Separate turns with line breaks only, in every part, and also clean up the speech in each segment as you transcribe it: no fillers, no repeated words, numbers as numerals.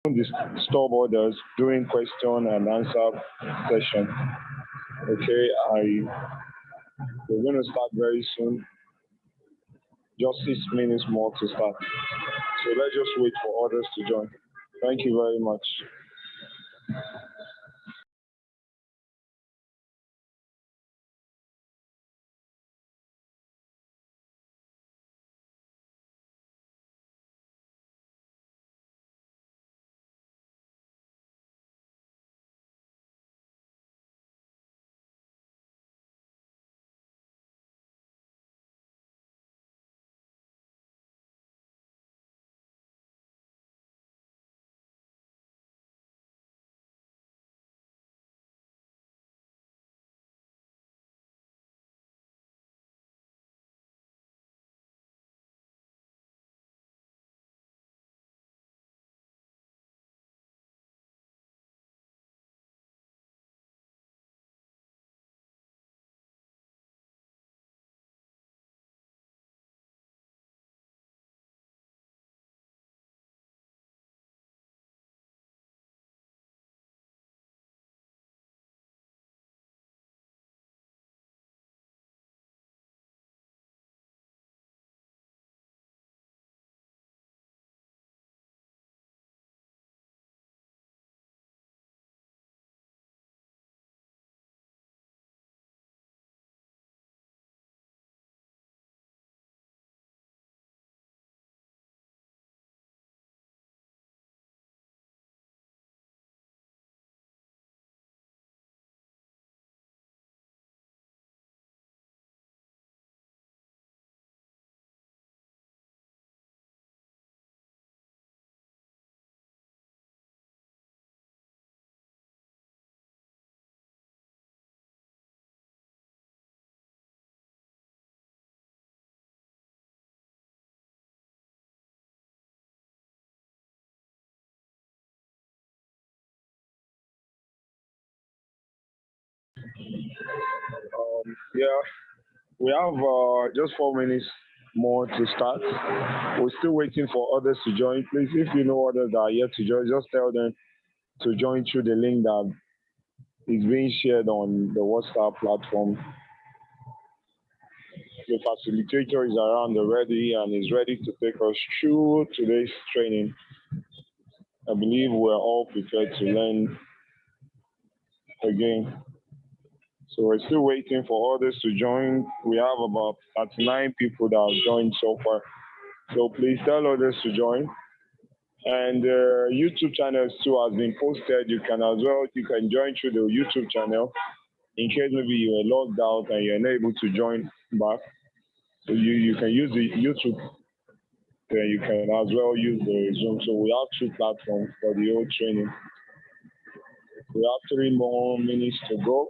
disturb others during question and answer session. Okay, we're going to start very soon. Just 6 minutes more to start. So let's just wait for others to join. Thank you very much. Yeah, we have just 4 minutes more to start. We're still waiting for others to join. Please, if you know others that are yet to join, just tell them to join through the link that is being shared on the WhatsApp platform. The facilitator is around already and is ready to take us through today's training. I believe we're all prepared to learn again. So we're still waiting for others to join. We have about 39 people that have joined so far. So please tell others to join. And YouTube channels too has been posted. You can join through the YouTube channel in case maybe you are logged out and you're unable to join back. So you can use the YouTube, then you can as well use the Zoom. So we have two platforms for the whole training. We have 3 more minutes to go.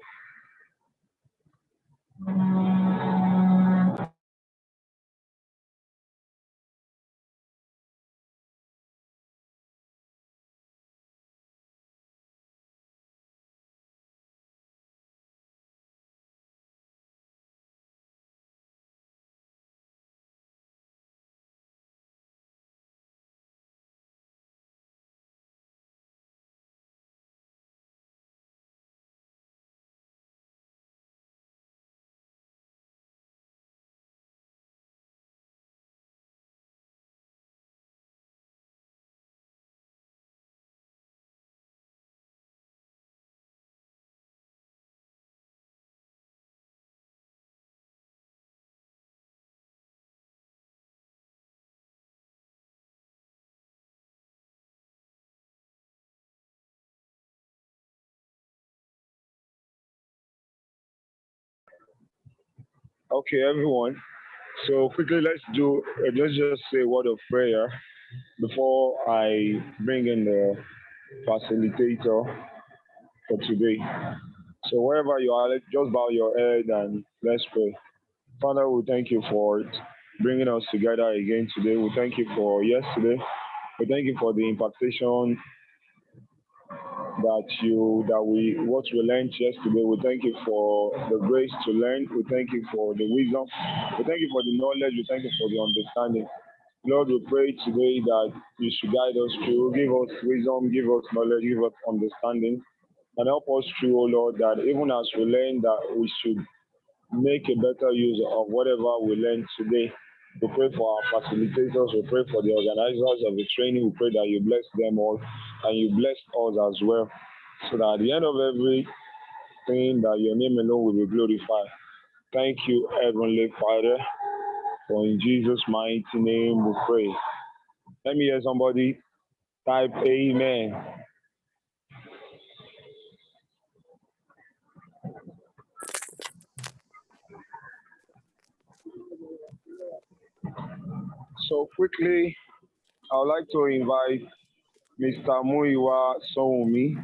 Okay, everyone. So quickly, let's just say a word of prayer before I bring in the facilitator for today. So wherever you are, just bow your head and let's pray. Father, we thank you for bringing us together again today. We thank you for yesterday. We thank you for the impartation what we learned yesterday. We thank you for the grace to learn. We thank you for the wisdom. We thank you for the knowledge. We thank you for the understanding. Lord, we pray today that you should guide us through, give us wisdom, give us knowledge, give us understanding, and help us through, oh Lord, that even as we learn that we should make a better use of whatever we learned today. We pray for our facilitators, we pray for the organizers of the training, we pray that you bless them all and you bless us as well, so that at the end of everything that your name alone will be glorified. Thank you, Heavenly Father, for in Jesus' mighty name we pray. Let me hear somebody type amen. So quickly, I would like to invite Mr. Muiwa Showumi,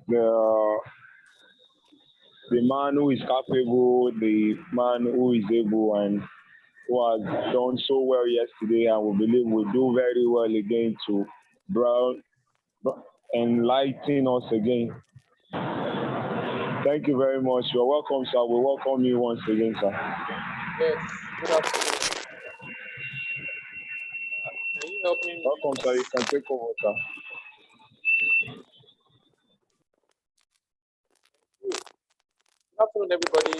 the man who is capable, the man who is able, and who has done so well yesterday, and we believe will do very well again to brown, enlighten us again. Thank you very much. You're welcome, sir. We welcome you once again, sir.
Yes, good afternoon. Can you help me?
Welcome, sir. You can take over, sir.
Good afternoon, everybody.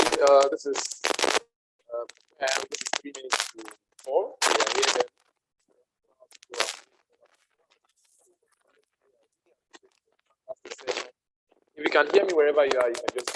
This is 3 minutes to 4. We are here. If you can hear me wherever you are, you can just.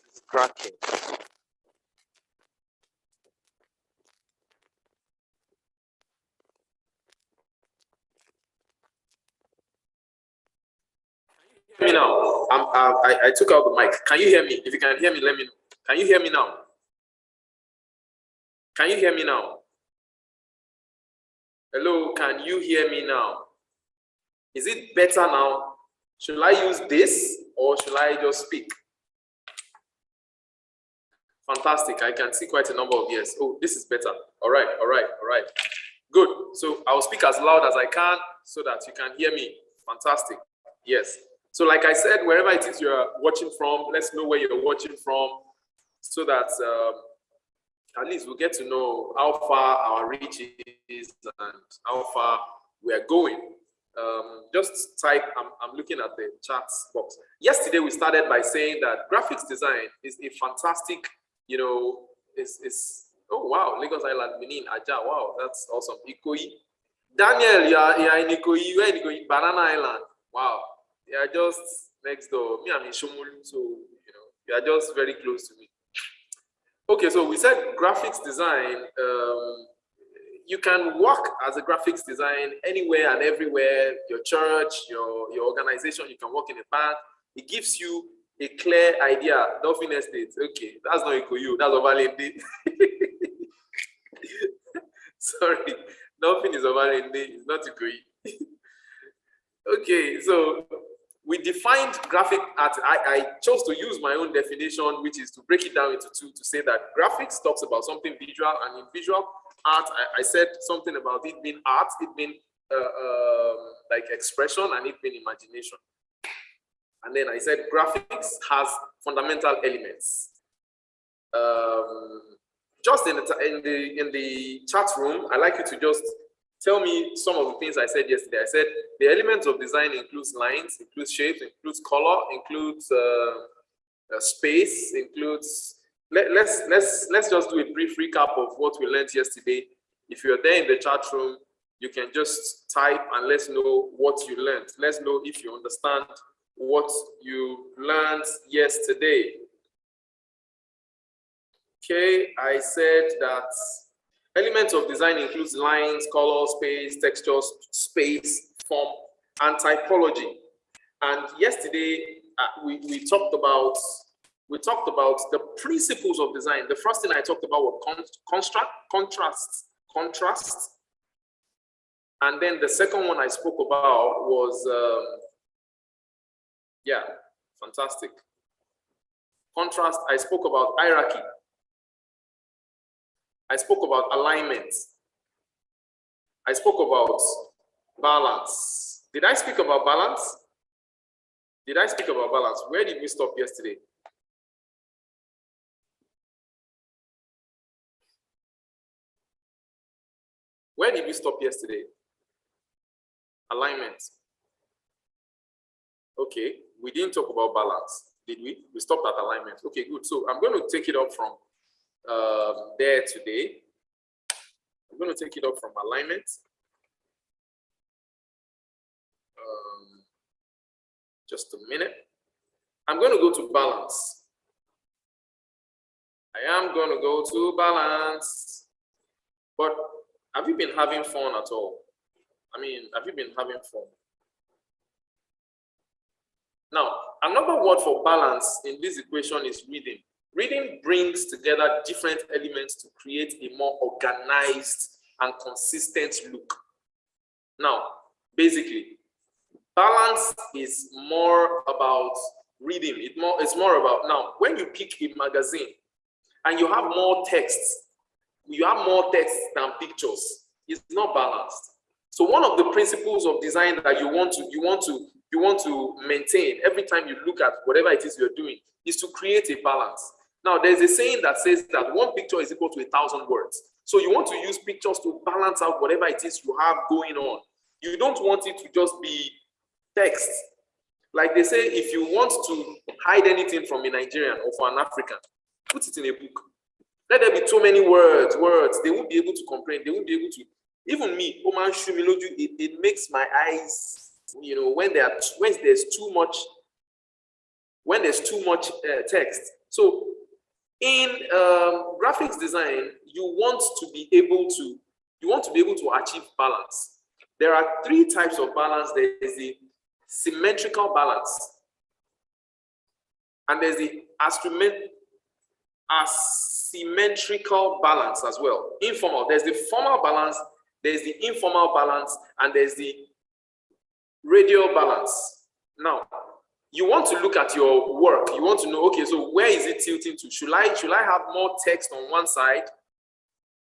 It's cracking. Hear me now. I took out the mic. Can you hear me? If you can hear me, let me know. Can you hear me now? Can you hear me now? Hello, can you hear me now? Is it better now? Should I use this or should I just speak? Fantastic. I can see quite a number of yes. Oh, this is better. All right, all right, all right. Good. So I'll speak as loud as I can so that you can hear me. Fantastic. Yes. So like I said, wherever it is you're watching from, let's know where you're watching from so that at least we'll get to know how far our reach is and how far we are going. Just type, I'm looking at the chat box. Yesterday, we started by saying that graphics design is a fantastic, you know, oh, wow, Lagos Island, Benin, Aja, wow, that's awesome. Ikoyi. Daniel, you're in Ikoyi, where in Ikoyi? Banana Island, wow. You're just next door. Me, I'm in Shomolu, so, you know, you are just very close to me. Okay, so we said graphics design, you can work as a graphics design anywhere and everywhere, your church, your organization, you can work in a bank. It gives you a clear idea. Dolphin Estate, okay, that's not Ikoyi, that's Ovalende. Sorry, Dolphin is Ovalende, it's not Ikoyi. Okay, so we defined graphic art. I chose to use my own definition, which is to break it down into two, to say that graphics talks about something visual, and in visual art, I said something about it being art, it being like expression, and it being imagination. And then I said graphics has fundamental elements. Just in the chat room, I like you to just tell me some of the things I said yesterday. I said the elements of design includes lines, includes shapes, includes color, includes space, includes. Let's just do a brief recap of what we learned yesterday. If you're there in the chat room, you can just type and let's know what you learned. Let's know if you understand what you learned yesterday. Okay, I said that elements of design includes lines, color, space, textures, space, form, and typology. And yesterday, we talked about we talked about the principles of design. The first thing I talked about was contrast. And then the second one I spoke about was, yeah, fantastic. Contrast, I spoke about hierarchy. I spoke about alignment. I spoke about balance. Did I speak about balance? Did I speak about balance? Where did we stop yesterday? Where did we stop yesterday? Alignment. Okay, we didn't talk about balance, did we? We stopped at alignment. Okay, good. So I'm going to take it up from there today. I'm going to take it up from alignment. Just a minute. I'm going to go to balance. I am going to go to balance. But have you been having fun at all? I mean, have you been having fun? Now, another word for balance in this equation is rhythm. Rhythm brings together different elements to create a more organized and consistent look. Now, basically, balance is more about rhythm. It's more about, now, when you pick a magazine and you have more text than pictures, it's not balanced. So one of the principles of design that you want to maintain every time you look at whatever it is you're doing is to create a balance. Now, there's a saying that says that one picture is equal to 1,000 words. So you want to use pictures to balance out whatever it is you have going on. You don't want it to just be text. Like they say, if you want to hide anything from a Nigerian or for an African, put it in a book. Let there be too many words. They won't be able to comprehend. They won't be able to. Even me, Oman Shumiloju, it makes my eyes, you know, when there's too much text. So in graphics design, you want to be able to achieve balance. There are three types of balance. There is the symmetrical balance, and there's the asymmetrical balance as well. Informal. There's the formal balance, there's the informal balance, and there's the radial balance. Now, you want to look at your work. You want to know, okay, so where is it tilting to? Should I have more text on one side?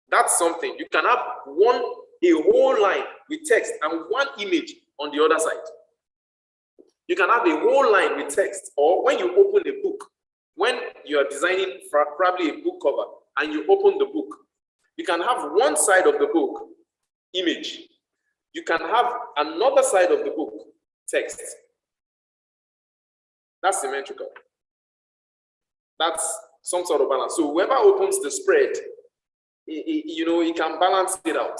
That's something. You can have a whole line with text and one image on the other side. You can have a whole line with text, or when you open a book, when you are designing for probably a book cover and you open the book, you can have one side of the book image. You can have another side of the book text. That's symmetrical. That's some sort of balance. So whoever opens the spread, it can balance it out.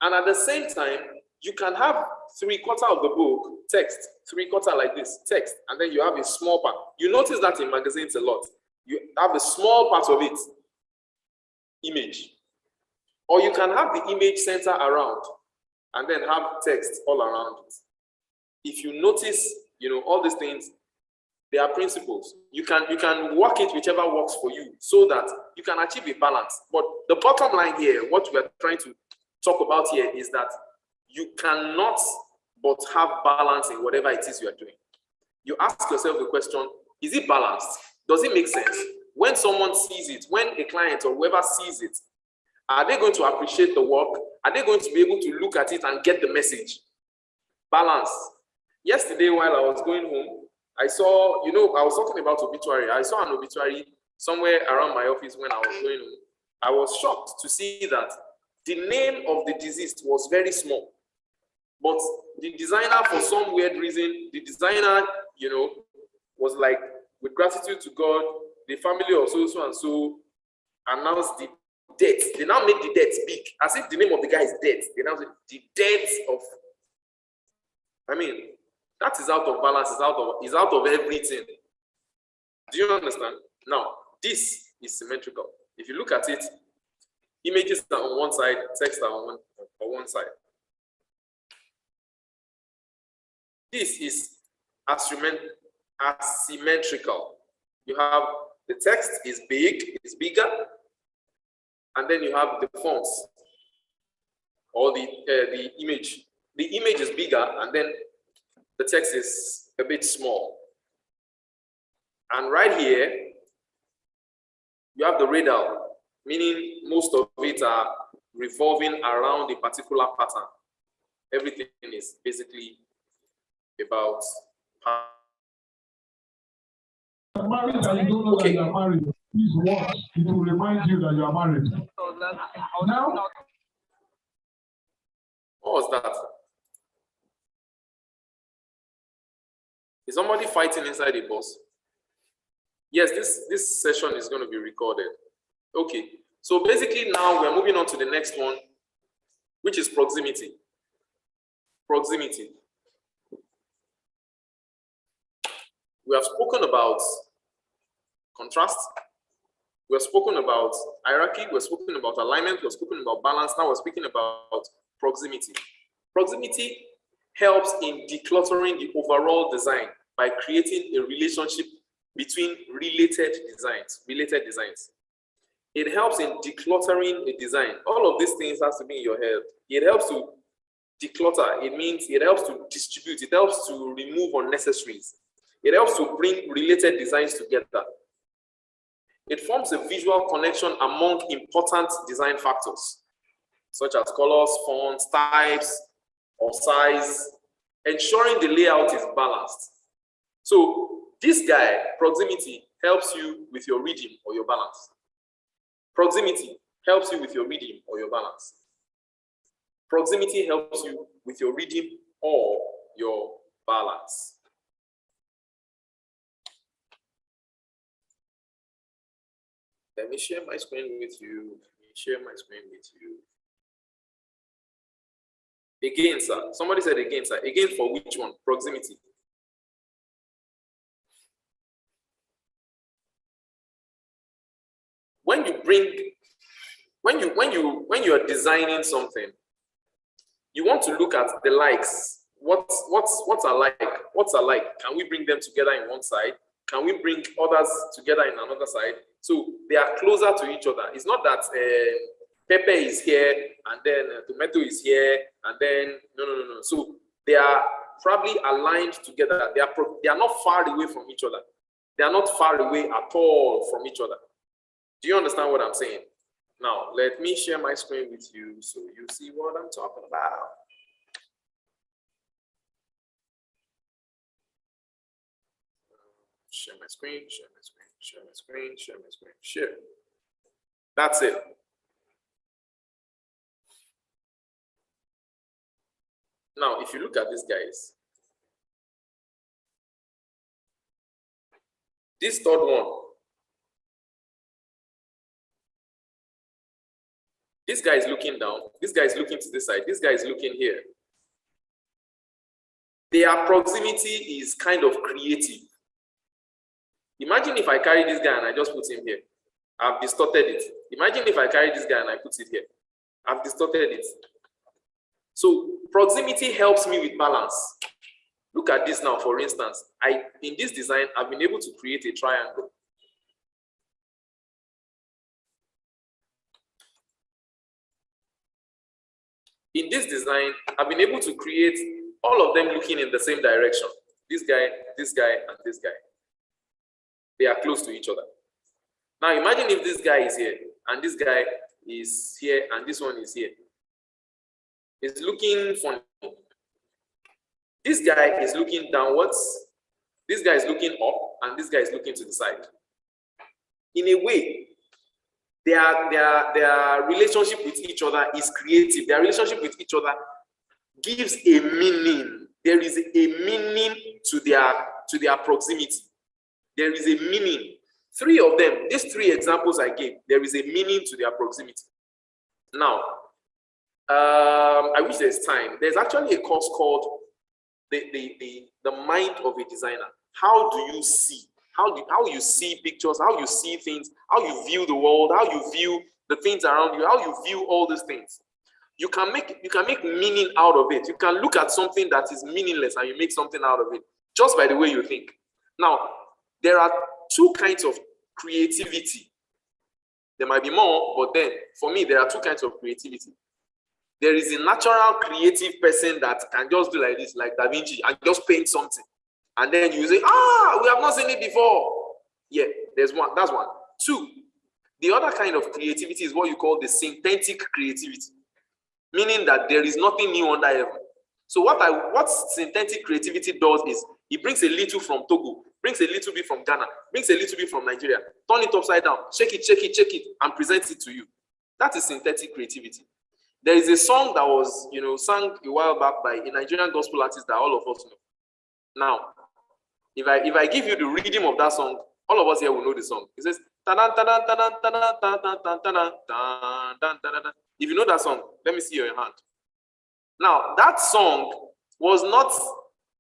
And at the same time, you can have 3/4 of the book text, 3/4 like this, text, and then you have a small part. You notice that in magazines a lot. You have a small part of it, image. Or you can have the image center around and then have text all around it. If you notice, all these things, they are principles. You can work it whichever works for you so that you can achieve a balance. But the bottom line here, what we are trying to talk about here is that you cannot but have balance in whatever it is you are doing. You ask yourself the question, is it balanced? Does it make sense? When someone sees it, when a client or whoever sees it, are they going to appreciate the work? Are they going to be able to look at it and get the message? Balance. Yesterday, while I was going home, I saw, I was talking about obituary. I saw an obituary somewhere around my office when I was going home. I was shocked to see that the name of the deceased was very small. But the designer, for some weird reason, was like, with gratitude to God, the family of so and so announced the death. They now make the death big, as if the name of the guy is dead. They now say the death of. That is out of balance. Is out of everything. Do you understand? Now, this is symmetrical. If you look at it, images are on one side, text are on one side. This is asymmetrical. You have the text is big, it's bigger, and then you have the fonts or the image. The image is bigger, and then the text is a bit small. And right here, you have the radial, meaning most of it are revolving around a particular pattern. Everything is basically about.
Married and you don't know that you are married. Please watch. It will remind you that you are married. Now,
what was that? Is somebody fighting inside the bus? Yes, this session is going to be recorded. Okay, so basically now we're moving on to the next one, which is proximity. Proximity. We have spoken about contrast. We have spoken about hierarchy. We have spoken about alignment. We have spoken about balance. Now we're speaking about proximity. Proximity helps in decluttering the overall design by creating a relationship between related designs. It helps in decluttering a design. All of these things has to be in your head. It helps to declutter. It means it helps to distribute. It helps to remove unnecessaries. It helps to bring related designs together. It forms a visual connection among important design factors, such as colors, fonts, types, or size, ensuring the layout is balanced. So this guy, proximity, helps you with your reading or your balance. Proximity helps you with your reading or your balance. Proximity helps you with your reading or your balance. Let me share my screen with you. Again, sir. Somebody said again, sir. Again for which one? Proximity. When you are designing something, you want to look at the likes. What's alike? What's alike? Can we bring them together in one side? Can we bring others together in another side? So they are closer to each other. It's not that pepper is here and then tomato is here and then no. So they are probably aligned together. They are not far away from each other. They are not far away at all from each other. Do you understand what I'm saying? Now let me share my screen with you so you see what I'm talking about. Share my screen. Share. That's it. Now, if you look at these guys, this third one, this guy is looking down, this guy is looking to this side, this guy is looking here. Their proximity is kind of creative. Imagine if I carry this guy and I just put him here. I've distorted it. Imagine if I carry this guy and I put it here. I've distorted it. So proximity helps me with balance. Look at this now, for instance. In this design, I've been able to create a triangle. In this design, I've been able to create all of them looking in the same direction. This guy, and this guy. They are close to each other. Now imagine if this guy is here, and this guy is here, and this one is here. It's looking funny. This guy is looking downwards, this guy is looking up, and this guy is looking to the side. In a way, their relationship with each other is creative. Their relationship with each other gives a meaning. There is a meaning to their proximity. There is a meaning. Three of them, these three examples I gave, there is a meaning to their proximity. Now, I wish there's time. There's actually a course called the mind of a designer. How do you see? How you see pictures, how you see things, how you view the world, how you view the things around you, how you view all these things. You can make meaning out of it. You can look at something that is meaningless and you make something out of it just by the way you think. Now, there are two kinds of creativity. There might be more, but then for me, there are two kinds of creativity. There is a natural creative person that can just do like this, like Da Vinci, and just paint something. And then you say, ah, we have not seen it before. Yeah, there's one. That's one. Two, the other kind of creativity is what you call the synthetic creativity, meaning that there is nothing new under heaven. So what synthetic creativity does is it brings a little from Togo, brings a little bit from Ghana, brings a little bit from Nigeria, turn it upside down, shake it, and presents it to you. That is synthetic creativity. There is a song that was, sung a while back by a Nigerian gospel artist that all of us know. Now, if I give you the rhythm of that song, all of us here will know the song. It says, if you know that song, let me see your hand. Now, that song was not,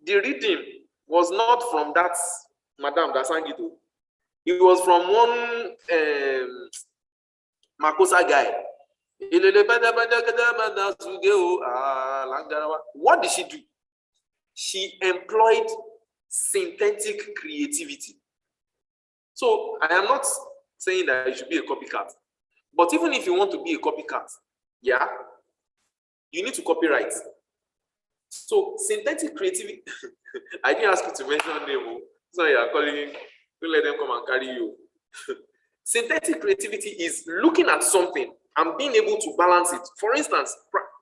the rhythm was not from that madam that sang it. It was from one Makosa guy. What did she do? She employed synthetic creativity. So I am not saying that you should be a copycat, but even if you want to be a copycat, yeah, you need to copyright. So synthetic creativity, I didn't ask you to mention name, so you are calling, don't let them come and carry you. Synthetic creativity is looking at something and being able to balance it. For instance,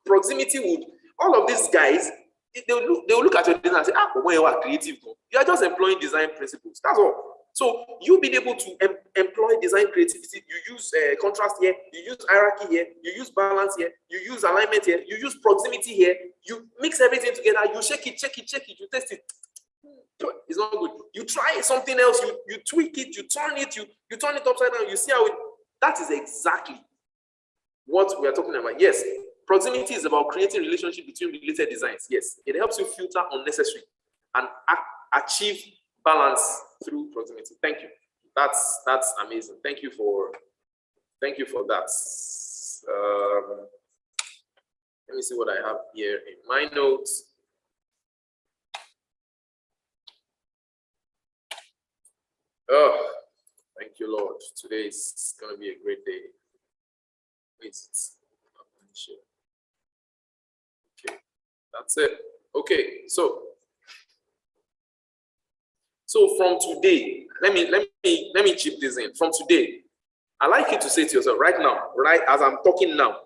proximity would, all of these guys, they will look at your design and say, when you are creative, you are just employing design principles. That's all. So you being able to employ design creativity, you use contrast here, you use hierarchy here, you use balance here, you use alignment here, you use proximity here, you mix everything together, you shake it, you test it. It's not good. You try something else, you tweak it, you turn it upside down, you see how it, that is exactly what we are talking about. Yes, proximity is about creating relationship between related designs. Yes, it helps you filter unnecessary and achieve balance through proximity. Thank you. That's amazing. Thank you for that. Let me see what I have here in my notes. Oh, thank you, Lord. Today is going to be a great day. Wait, okay, that's it. Okay, so from today, let me chip this in. From today, I like you to say to yourself right now, right as I'm talking now,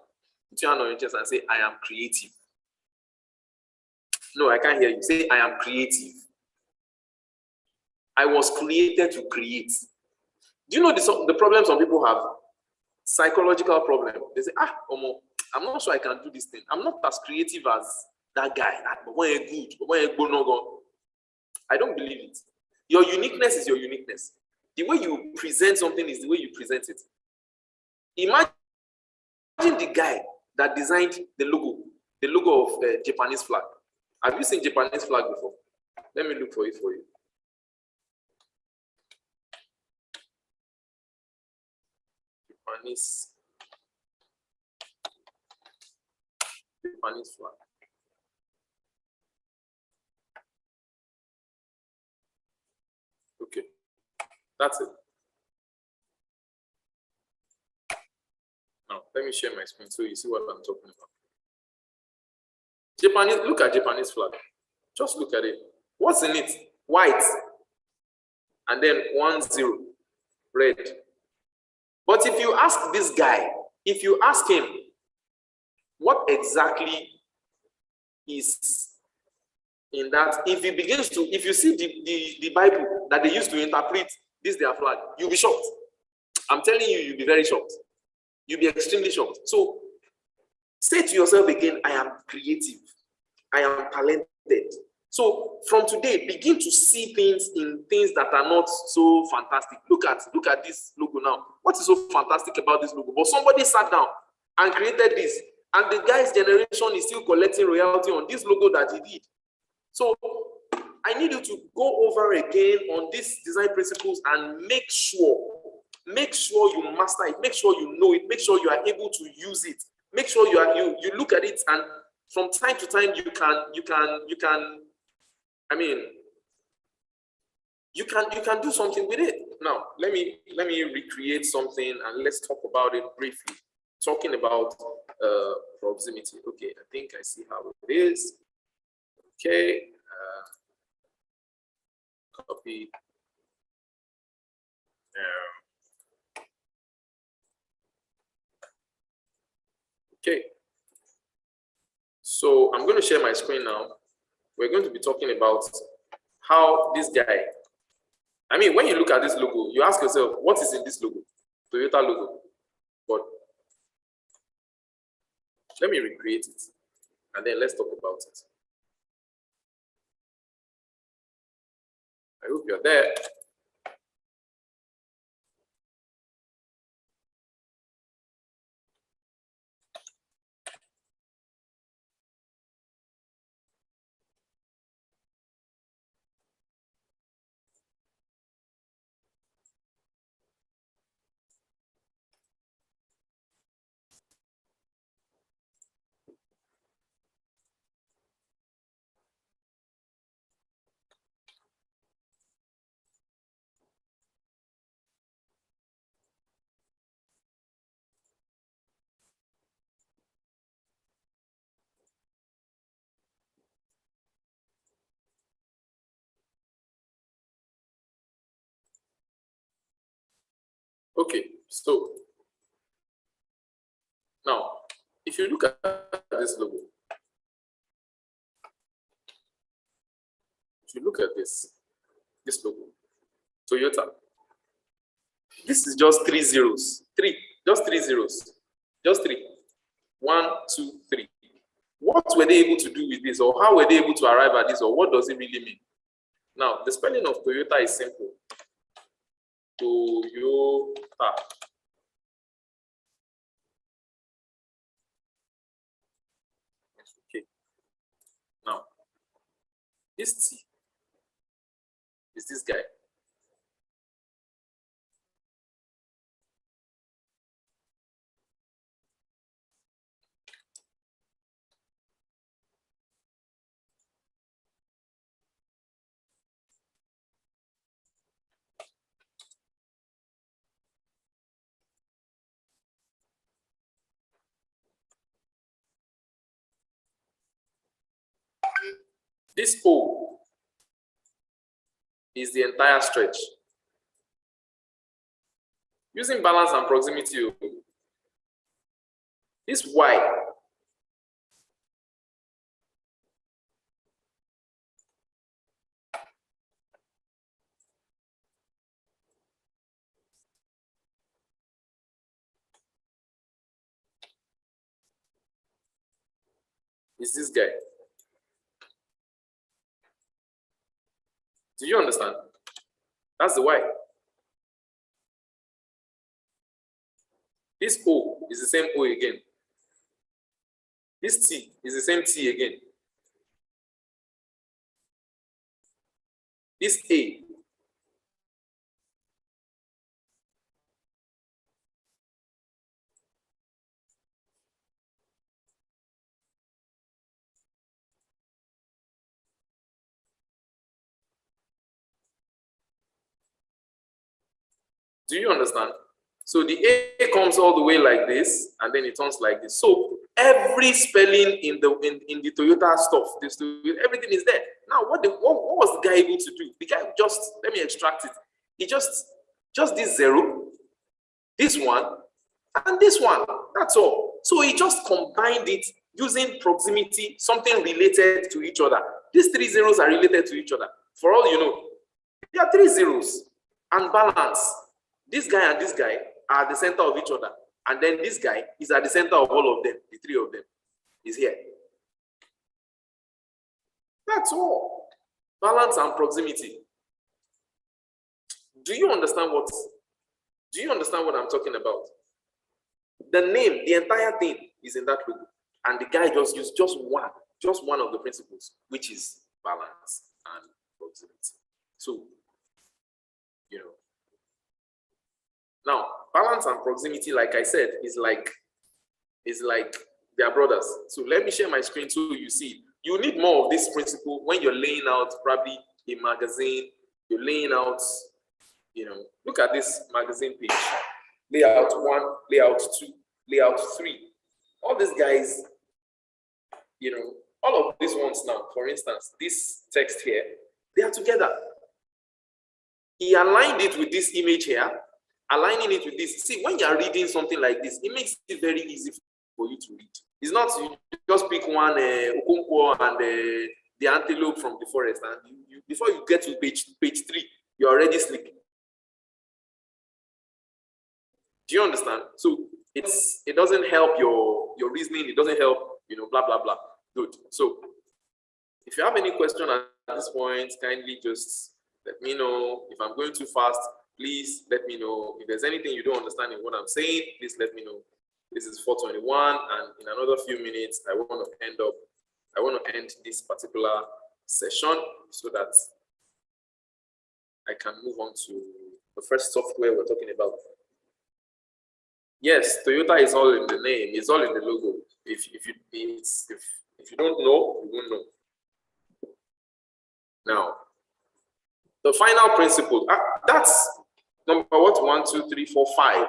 put your hand on your chest and say, I am creative. No, I can't hear you. Say, I am creative. I was created to create. Do you know the problem some people have? Psychological problem. They say, Omo, I'm not sure I can do this thing. I'm not as creative as that guy. But when you're good, but when you're good, no go. I don't believe it. Your uniqueness is your uniqueness. The way you present something is the way you present it. Imagine the guy that designed the logo of the Japanese flag. Have you seen Japanese flag before? Let me look for it for you. Japanese flag. Okay, that's it. Now, let me share my screen so you see what I'm talking about. Japanese, look at Japanese flag. Just look at it. What's in it? White. And then 10, red. But if you ask this guy, if you ask him, what exactly is in that, if he begins to, if you see the Bible that they used to interpret this their flag, you'll be shocked. I'm telling you, you'll be very shocked. You'll be extremely shocked. So say to yourself again, I am creative. I am talented. So from today, begin to see things in things that are not so fantastic. Look at this logo now. What is so fantastic about this logo? But somebody sat down and created this, and the guy's generation is still collecting royalty on this logo that he did. So I need you to go over again on these design principles and make sure you master it, make sure you know it, make sure you are able to use it, make sure you look at it, and from time to time you can do something with it. Now, let me recreate something and let's talk about it briefly. Talking about proximity. Okay, I think I see how it is. Okay, copy. Okay, so I'm going to share my screen now. We're going to be talking about how this guy, I mean, when you look at this logo, you ask yourself, what is in this logo? Toyota logo. But let me recreate it, and then let's talk about it. I hope you're there. Okay, so now, if you look at this logo, if you look at this logo, Toyota, this is just 3 zeros, just 3 zeros, just 3. 1, 2, 3. What were they able to do with this, or how were they able to arrive at this, or what does it really mean? Now, the spelling of Toyota is simple. Toyota. Okay. Now, this T is this guy. This O is the entire stretch. Using balance and proximity, this Y is this guy. Do you understand? That's the Y. This O is the same O again. This T is the same T again. This A do you understand? So the A comes all the way like this, and then it turns like this. So every spelling in the Toyota stuff, everything is there. Now, what was the guy able to do? The guy just, let me extract it. He just this 0, this 1, and this 1. That's all. So he just combined it using proximity, something related to each other. These 3 zeros are related to each other. For all you know, there are 3 zeros and balance. This guy and this guy are at the center of each other. And then this guy is at the center of all of them. The 3 of them is here. That's all. Balance and proximity. Do you understand what I'm talking about? The name, the entire thing is in that logo. And the guy just used just one of the principles, which is balance and proximity. So, you know. Now, balance and proximity, like I said, is like they are brothers. So let me share my screen so you see. You need more of this principle when you're laying out probably a magazine, you're laying out You know, look at this magazine page. Layout 1, layout 2, layout 3. All these guys, you know, all of these ones now, for instance, this text here, they are together. He aligned it with this image here, aligning it with this. See, when you are reading something like this, it makes it very easy for you to read. It's not you just pick one Okonkwo and the antelope from the forest, and before you get to page 3, you're already sleeping. Do you understand? So it doesn't help your reasoning. It doesn't help, you know, blah blah blah. Good. So if you have any question at this point, kindly just let me know. If I'm going too fast, please let me know. If there's anything you don't understand in what I'm saying, please let me know. This is 4:21, and in another few minutes, I want to end this particular session so that I can move on to the first software we're talking about. Yes, Toyota is all in the name. It's all in the logo. If you don't know, you won't know. Now, the final principle. That's number what? 1, 2, 3, 4, 5.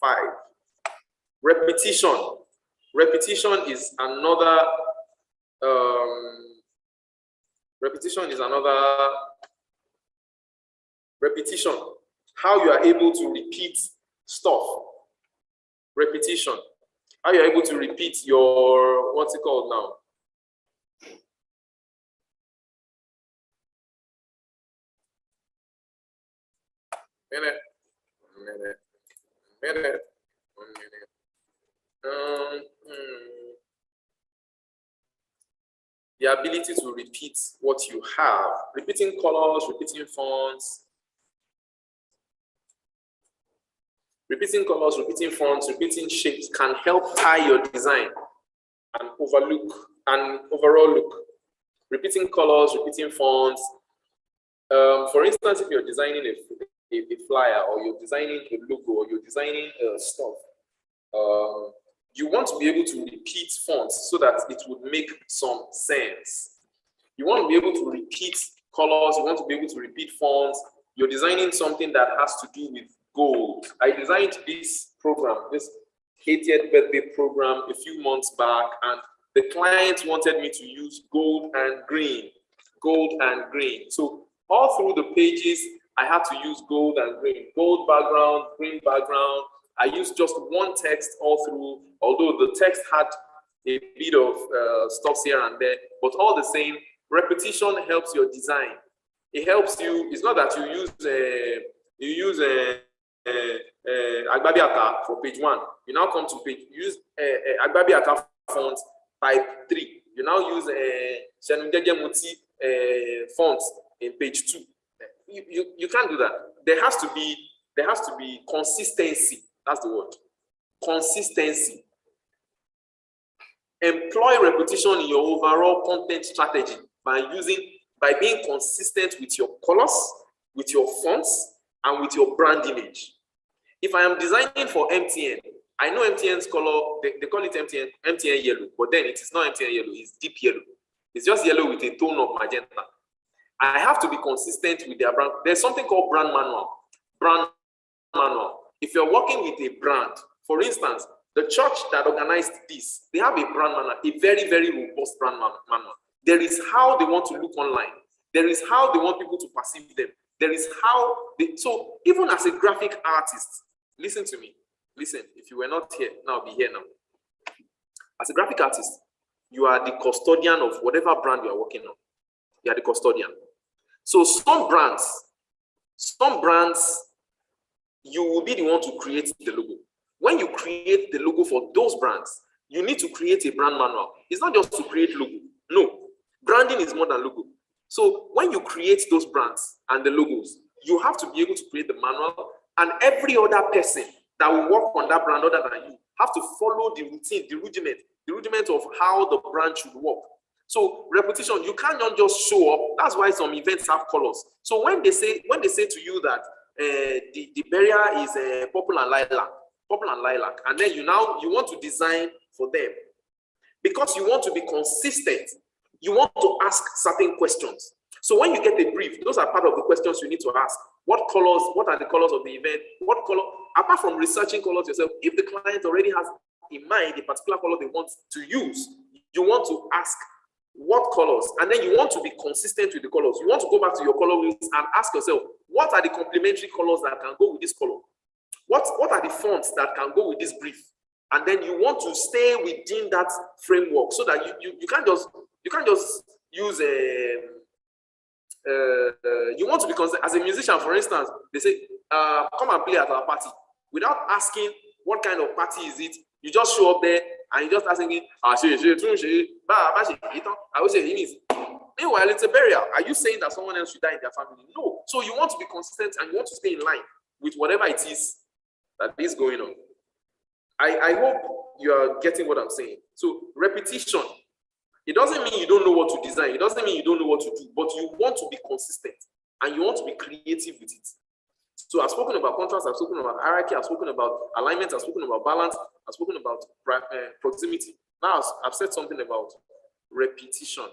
5. Repetition. Repetition is another. Repetition. How you are able to repeat stuff. Repetition. How you are able to repeat your, what's it called now? The ability to repeat what you have. Repeating colors, repeating fonts. Repeating colors, repeating fonts, repeating shapes can help tie your design and overall look. Repeating colors, repeating fonts. For instance, if you're designing a flyer, or you're designing a logo, or you're designing stuff, you want to be able to repeat fonts so that it would make some sense. You want to be able to repeat colors, you want to be able to repeat fonts. You're designing something that has to do with gold. I designed this program, this 80th birthday program, a few months back, and the client wanted me to use gold and green. Gold and green. So all through the pages, I had to use gold and green. Gold background, green background. I used just one text all through, although the text had a bit of stuff here and there, but all the same, repetition helps your design. It helps you. It's not that you use Agbabiaka for page 1. You now come to page, use Agbabiaka font type 3. You now use Shenungeje Muti font in page 2. You can't do that. There has to be consistency. That's the word. Consistency. Employ repetition in your overall content strategy by being consistent with your colors, with your fonts, and with your brand image. If I am designing for MTN, I know MTN's color, they call it MTN yellow, but then it is not MTN yellow, it's deep yellow. It's just yellow with a tone of magenta. I have to be consistent with their brand. There's something called brand manual. Brand manual. If you're working with a brand, for instance, the church that organized this, they have a brand manual, a very, very robust brand manual. There is how they want to look online. There is how they want people to perceive them. There is how so even as a graphic artist, listen to me. Listen, if you were not here, now be here now. As a graphic artist, you are the custodian of whatever brand you are working on. You are the custodian. So some brands, you will be the one to create the logo. When you create the logo for those brands, you need to create a brand manual. It's not just to create logo. No, branding is more than logo. So when you create those brands and the logos, you have to be able to create the manual, and every other person that will work on that brand other than you have to follow the routine, the rudiment of how the brand should work. So repetition, you cannot just show up. That's why some events have colors. So when they say to you that the barrier is purple and lilac, and then you want to design for them, because you want to be consistent. You want to ask certain questions. So when you get a brief, those are part of the questions you need to ask. What colors, what are the colors of the event? What color, apart from researching colors yourself, if the client already has in mind a particular color they want to use, you want to ask what colors, and then you want to be consistent with the colors. You want to go back to your color wheels and ask yourself, what are the complementary colors that can go with this color? What are the fonts that can go with this brief? And then you want to stay within that framework so that you can't just use you want to be consistent. As a musician, for instance, they say, come and play at our party. Without asking what kind of party is it, you just show up there and you just start singing, I will say, meanwhile, it's a burial. Are you saying that someone else should die in their family? No. So you want to be consistent and you want to stay in line with whatever it is that is going on. I hope you are getting what I'm saying. So repetition, it doesn't mean you don't know what to design. It doesn't mean you don't know what to do, but you want to be consistent and you want to be creative with it. So I've spoken about contrast, I've spoken about hierarchy, I've spoken about alignment, I've spoken about balance, I've spoken about proximity. Now I've said something about repetition.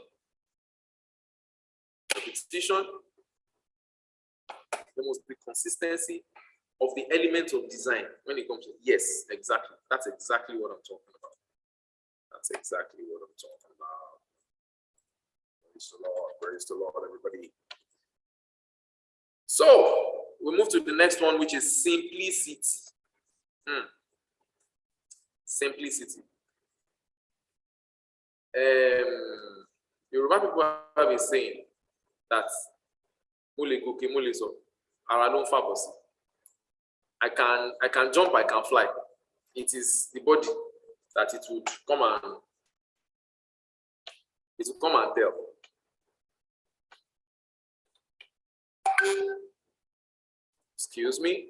Repetition, there must be consistency of the elements of design when it comes to, yes, exactly. That's exactly what I'm talking about. That's exactly what I'm talking about. Praise the Lord, everybody. So we move to the next one, which is simplicity. Simplicity. Yoruba people have been saying that I can jump, I can fly. It is the body that it would come and tell. Excuse me.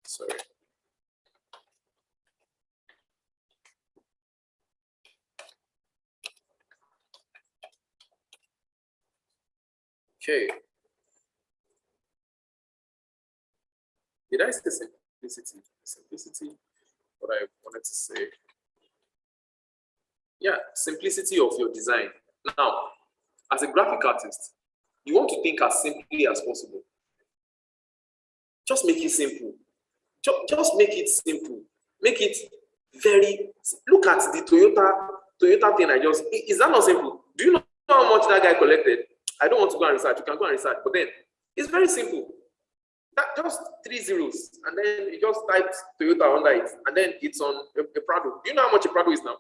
Sorry. Okay. Did I say simplicity? Simplicity, what I wanted to say. Yeah, simplicity of your design. Now, as a graphic artist, you want to think as simply as possible. Just make it simple. Just make it simple. Make it very, look at the Toyota thing I just, is that not simple? Do you know how much that guy collected? I don't want to go and research, you can go and research, but then it's very simple. That just 3 zeros, and then you just type Toyota under it, and then it's on a Prado. Do you know how much a Prado is now?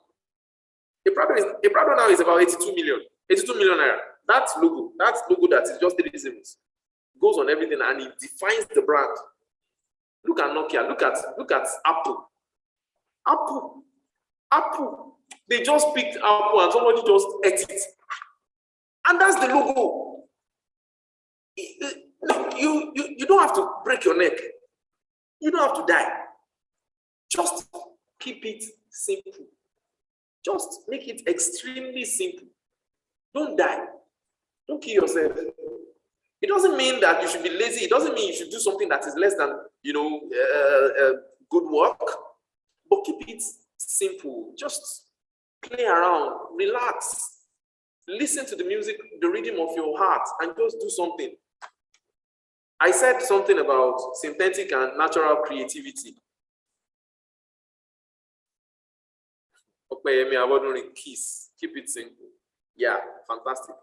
A Prado now is about 82 million naira. That logo that is just 3 zeros goes on everything, and it defines the brand. Look at Nokia. Look at Apple. Apple. They just picked Apple, and somebody just ate it, and that's the logo. You don't have to break your neck. You don't have to die. Just keep it simple. Just make it extremely simple. Don't die. Don't kill yourself. It doesn't mean that you should be lazy. It doesn't mean you should do something that is less than, good work. But keep it simple. Just play around, relax. Listen to the music, the rhythm of your heart, and just do something. I said something about synthetic and natural creativity. Kiss. Keep it simple. Yeah, fantastic.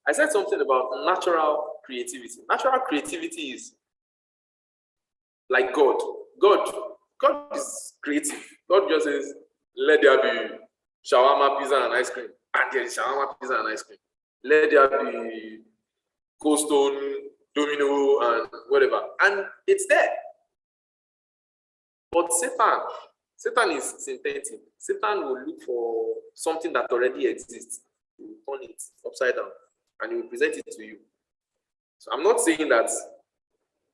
I said something about natural creativity. Natural creativity is like God. God is creative. God just says, let there be shawarma, pizza, and ice cream. And there is shawarma, pizza, and ice cream. Let there be cold stone, domino, and whatever. And it's there. But Satan is synthetic. Satan will look for something that already exists. He will turn it upside down and he will present it to you. So I'm not saying that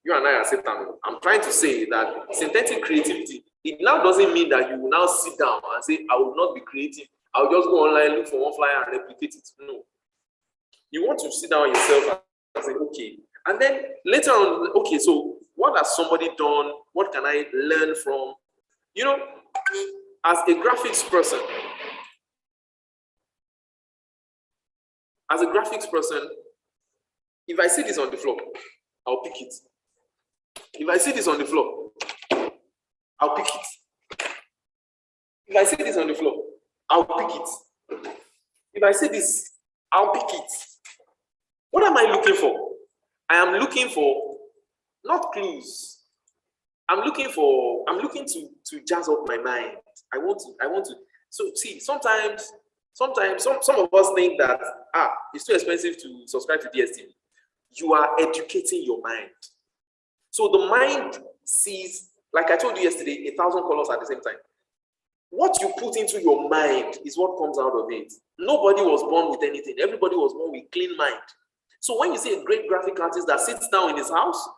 you and I are Satan. I'm trying to say that synthetic creativity, it now doesn't mean that you will now sit down and say, I will not be creative. I'll just go online, look for one flyer and replicate it. No. You want to sit down yourself and say, okay. And then later on, okay, so What has somebody done? What can I learn from? You know, as a graphics person, if I see this on the floor, I'll pick it. If I see this on the floor, I'll pick it. If I see this on the floor, I'll pick it. If I see this, I'll pick it. What am I looking for? I am looking for not clues. I'm looking to jazz up my mind. I want to. So see, sometimes some of us think that it's too expensive to subscribe to DSTV. You are educating your mind. So the mind sees, like I told you yesterday, 1,000 colors at the same time. What you put into your mind is what comes out of it. Nobody was born with anything. Everybody was born with clean mind. So when you see a great graphic artist that sits down in his house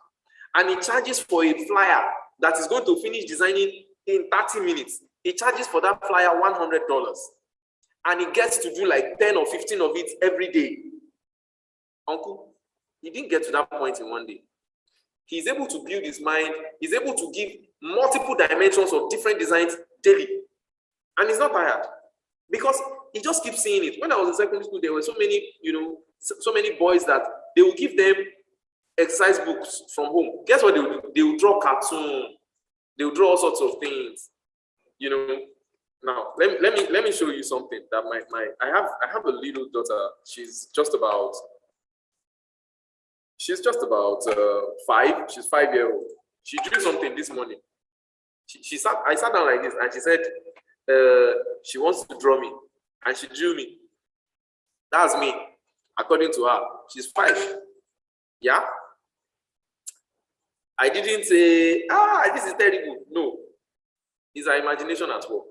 and he charges for a flyer that is going to finish designing in 30 minutes, he charges for that flyer $100. And he gets to do like 10 or 15 of it every day. Uncle, he didn't get to that point in one day. He's able to build his mind. He's able to give multiple dimensions of different designs daily. And he's not tired because he just keeps seeing it. When I was in secondary school, there were so many, so many boys that they will give them exercise books from home. Guess what they will do? They will draw cartoons. They will draw all sorts of things. Now let me show you something that I have a little daughter. She's just about 5. She's 5-year-old. She drew something this morning. I sat down like this and she said she wants to draw me, and she drew me. That's me, according to her. She's 5. Yeah. I didn't say, this is terrible. No, it's her imagination at work.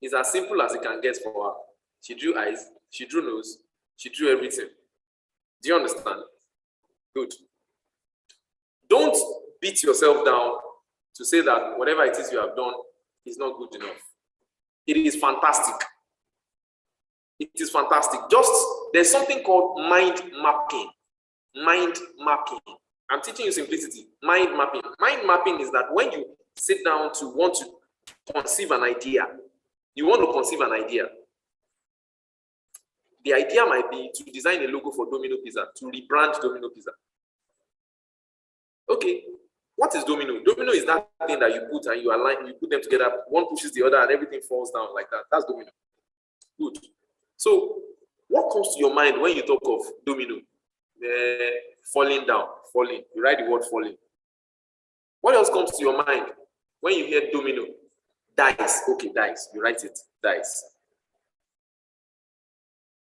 It's as simple as it can get for her. She drew eyes, she drew nose, she drew everything. Do you understand? Good. Don't beat yourself down to say that whatever it is you have done is not good enough. It is fantastic. It is fantastic. There's something called mind mapping. Mind mapping. I'm teaching you simplicity. Mind mapping. Mind mapping is that when you sit down to want to conceive an idea, you want to conceive an idea. The idea might be to design a logo for Domino Pizza, to rebrand Domino Pizza. Okay, what is Domino? Domino is that thing that you put and you align, you put them together, one pushes the other and everything falls down like that. That's Domino. Good. So, what comes to your mind when you talk of Domino? Falling down, falling. You write the word falling. What else comes to your mind when you hear Domino? Dice. Okay, dice. You write it. Dice.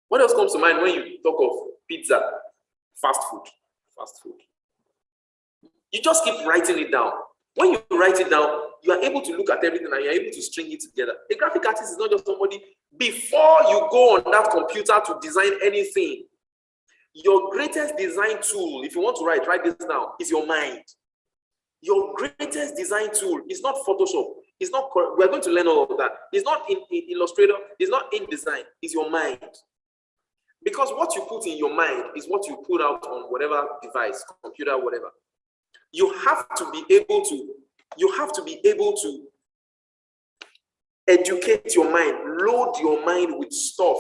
What else comes to mind when you talk of pizza? Fast food. Fast food. You just keep writing it down. When you write it down, you are able to look at everything and you're able to string it together. A graphic artist is not just somebody, before you go on that computer to design anything, your greatest design tool, if you want to write this down, is your mind. Your greatest design tool is not Photoshop. It's not, we're going to learn all of that. It's not in Illustrator. It's not in design. It's your mind. Because what you put in your mind is what you put out on whatever device, computer, whatever. You have to be able to educate your mind, load your mind with stuff.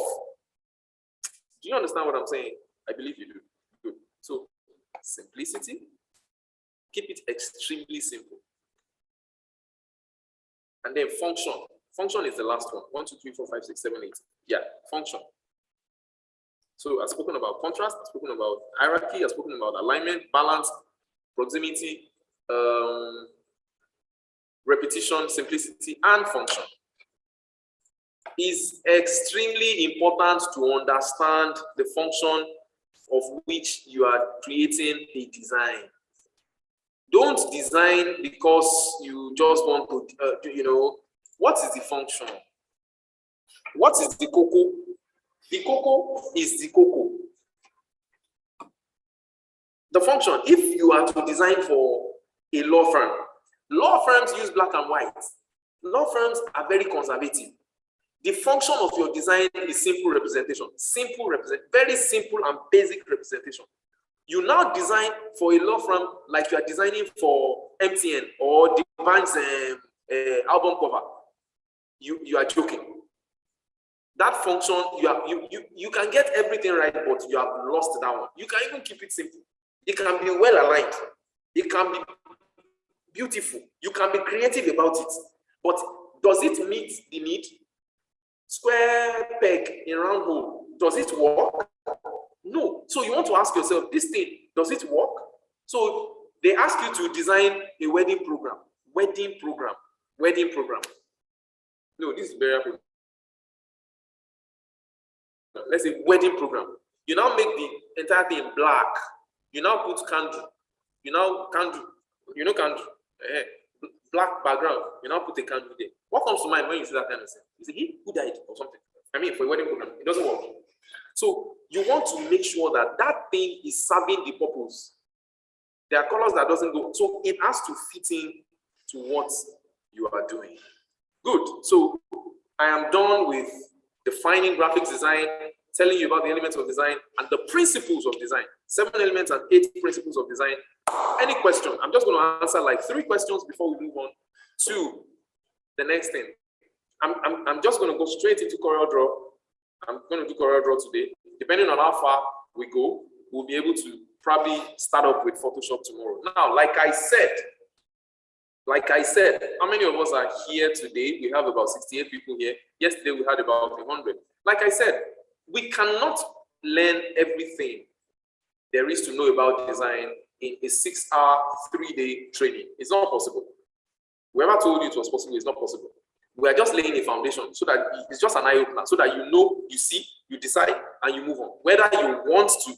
Do you understand what I'm saying? I believe you do. Good. So, simplicity, keep it extremely simple. And then function. Function is the last one. 1, 2, 3, 4, 5, 6, 7, 8. Yeah, function. So I've spoken about contrast, I've spoken about hierarchy, I've spoken about alignment, balance, proximity, repetition, simplicity, and function. It's extremely important to understand the function of which you are creating a design. Don't design because you just want to, what is the function? What is the cocoa? The cocoa is the cocoa. The function, if you are to design for a law firms use black and white. Law firms are very conservative. The function of your design is simple representation. Very simple and basic representation. You now design for a law firm like you are designing for MTN or the band's album cover. You are joking. That function, you can get everything right, but you have lost that one. You can even keep it simple. It can be well aligned. It can be beautiful. You can be creative about it. But does it meet the need? Square peg in round hole. Does it work? No. So you want to ask yourself, this thing, does it work? So they ask you to design a wedding program. Wedding program. Wedding program. No, this is very important. Let's say wedding program. You now make the entire thing black. You now put candle. You now candle. You know candle. Black background. You now put a candle there. What comes to mind when you see that kind of thing? You say, he who died or something. I mean, for a wedding program, it doesn't work. So you want to make sure that that thing is serving the purpose. There are colors that doesn't go. So it has to fit in to what you are doing. Good. So I am done with defining graphics design, telling you about the elements of design and the principles of design. 7 elements and 8 principles of design. Any question? I'm just going to answer like 3 questions before we move on to the next thing. I'm just going to go straight into Coreldraw. I'm going to do Coreldraw today. Depending on how far we go, we'll be able to probably start up with Photoshop tomorrow. Now, like I said, how many of us are here today? We have about 68 people here. Yesterday, we had about 100. Like I said, we cannot learn everything there is to know about design in a 6-hour, 3-day training. It's not possible. Whoever told you it was possible, it's not possible. We are just laying a foundation so that it's just an eye-opener, so that you know, you see, you decide, and you move on. Whether you want to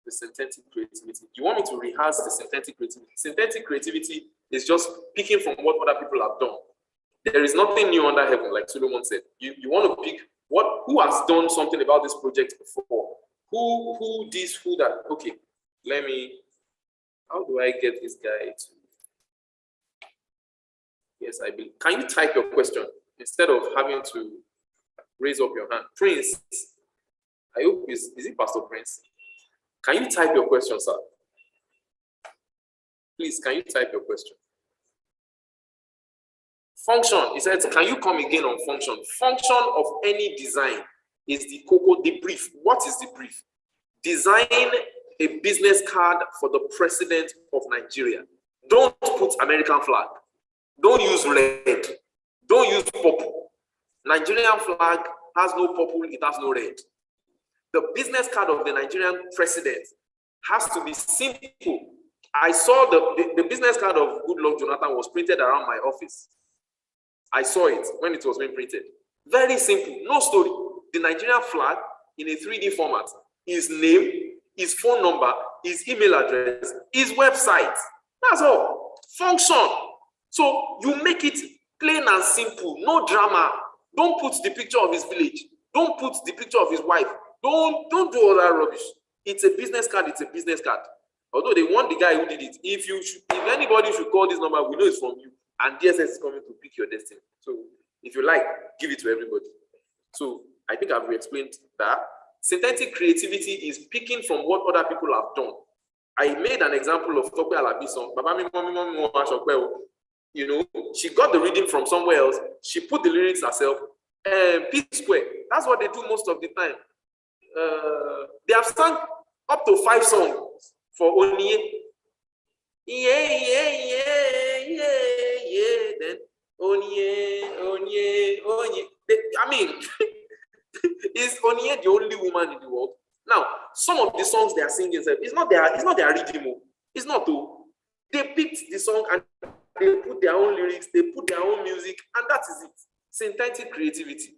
the synthetic creativity. You want me to rehearse the synthetic creativity? Synthetic creativity is just picking from what other people have done. There is nothing new under heaven, like Solomon said. You want to pick who has done something about this project before. Who this, who that. Okay, how do I get this guy to? Yes, I believe. Can you type your question instead of having to raise up your hand? Prince, I hope is it Pastor Prince? Can you type your question, sir? Please, can you type your question? Function, he said, can you come again on function? Function of any design is the cocoa, the brief. What is the brief? Design a business card for the president of Nigeria. Don't put American flag. Don't use red. Don't use purple. Nigerian flag has no purple, it has no red. The business card of the Nigerian president has to be simple. I saw the business card of Goodluck Jonathan was printed around my office. I saw it when it was being printed. Very simple, no story. The Nigerian flag in a 3D format, his name, his phone number, his email address, his website. That's all. Function. So you make it plain and simple, no drama. Don't put the picture of his village. Don't put the picture of his wife. Don't do all that rubbish. It's a business card. It's a business card. Although they want the guy who did it. If anybody should call this number, we know it's from you. And DSS is coming to pick your destiny. So if you like, give it to everybody. So I think I've explained that. Synthetic creativity is picking from what other people have done. I made an example of Tope Alabi song. You know, she got the reading from somewhere else. She put the lyrics herself. P Square. That's what they do most of the time. They have sung up to 5 songs for Onye. Then Onye. I mean, is Onye the only woman in the world? Now, some of the songs they are singing, it's not their rhythm. It's not though. They picked the song and they put their own lyrics, they put their own music, and that is it. Synthetic creativity.